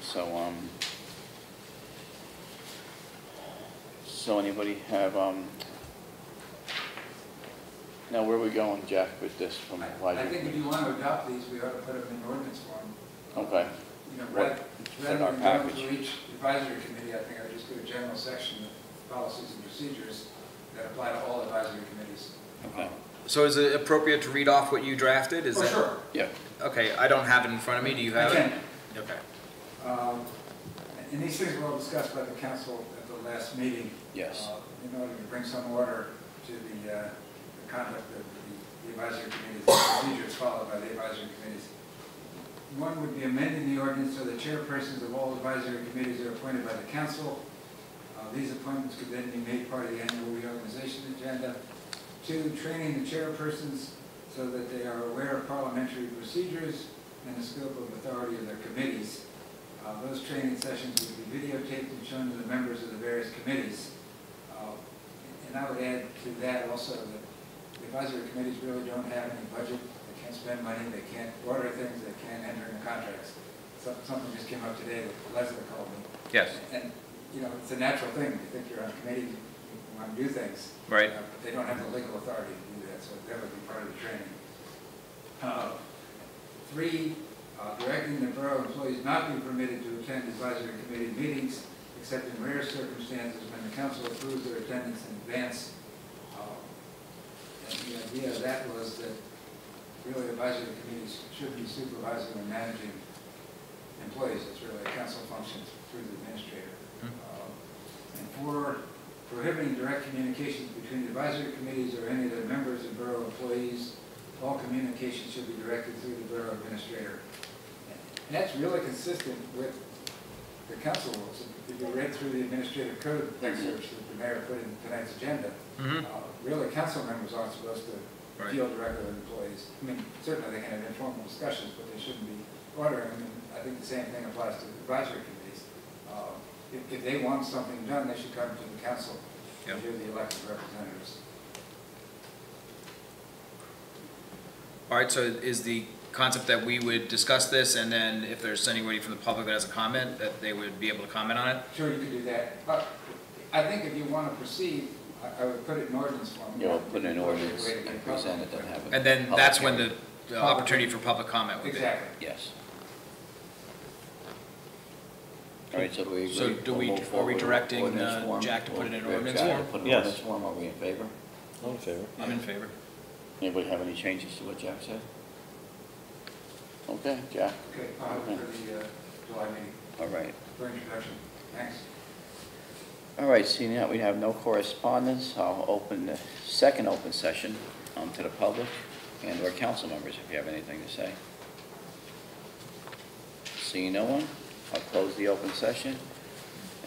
so anybody have, now where are we going, Jack, with this from I advisory think if committee? you want to adopt these, we ought to put them in ordinance form. Okay, Rather in our than going package. through each advisory committee, I think I'd just do a general section of policies and procedures that apply to all advisory committees. okay, So is it appropriate to read off what you drafted? Is For that- sure. yeah. Okay, I don't have it in front of me. Do you I have it? can. Okay. And these things were all discussed by the council at the last meeting. Yes. In order to bring some order to the conduct of the advisory committees, the procedures followed by the advisory committees. One would be amending the ordinance so the chairpersons of all advisory committees are appointed by the council. These appointments could then be made part of the annual reorganization agenda. 2, training the chairpersons so that they are aware of parliamentary procedures and the scope of authority of their committees. Those training sessions would be videotaped and shown to the members of the various committees. And I would add to that also that the advisory committees really don't have any budget can't spend money, they can't order things, they can't enter into contracts. Something just came up today that Leslie called me. Yes. And, you know, it's a natural thing. You think you're on a committee, you want to do things. Right. But they don't have the legal authority to do that, so that would be part of the training. 3, directing the borough employees not be permitted to attend advisory committee meetings except in rare circumstances when the council approves their attendance in advance. And the idea of that was that really advisory committees should be supervising and managing employees. It's really a council function through the administrator. And 4, prohibiting direct communications between advisory committees or any of the members and borough employees. All communication should be directed through the borough administrator. And that's really consistent with the council rules. If you read through the administrative code excerpts that the mayor put in tonight's agenda, really council members aren't supposed to deal directly with employees. I mean, certainly they can have informal discussions, but they shouldn't be ordering them. And I think the same thing applies to advisory committees. If they want something done, they should come to the council and hear the elected representatives. All right, so is the concept that we would discuss this, and then if there's anybody from the public that has a comment, that they would be able to comment on it? Sure, you could do that. I think if you want to proceed, I would put it in ordinance form. Yeah, we'll put it in ordinance and present it and have it. And then that's when the opportunity for public comment would be. Exactly. Yes. All right, so do we agree? So do We'll we, move are forward we with directing ordinance form? Jack to put it in We'll ordinance Jack to form? put it in Yes. ordinance form. Are we in favor? I'm in favor. I'm in favor. Anybody have any changes to what Jack said? Okay, Jack. Okay, I'll look for the July meeting All right. for introduction. Thanks. All right, seeing that we have no correspondence, I'll open the second open session to the public and our council members, if you have anything to say. Seeing no one, I'll close the open session.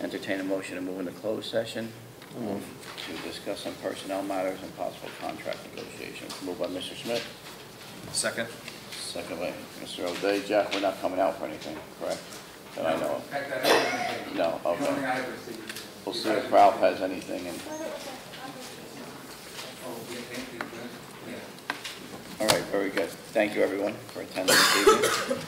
Entertain a motion to move into closed session to discuss some personnel matters and possible contract negotiations. Moved by Mr. Smith, Second? second by Mr. O'Day. Jack, we're not coming out for anything, correct? That I know of. In fact, I don't have anything. No, The only thing okay. I ever see. We'll see if Ralph has anything. And Oh, yeah. all right, very good. Thank you, everyone, for attending this evening.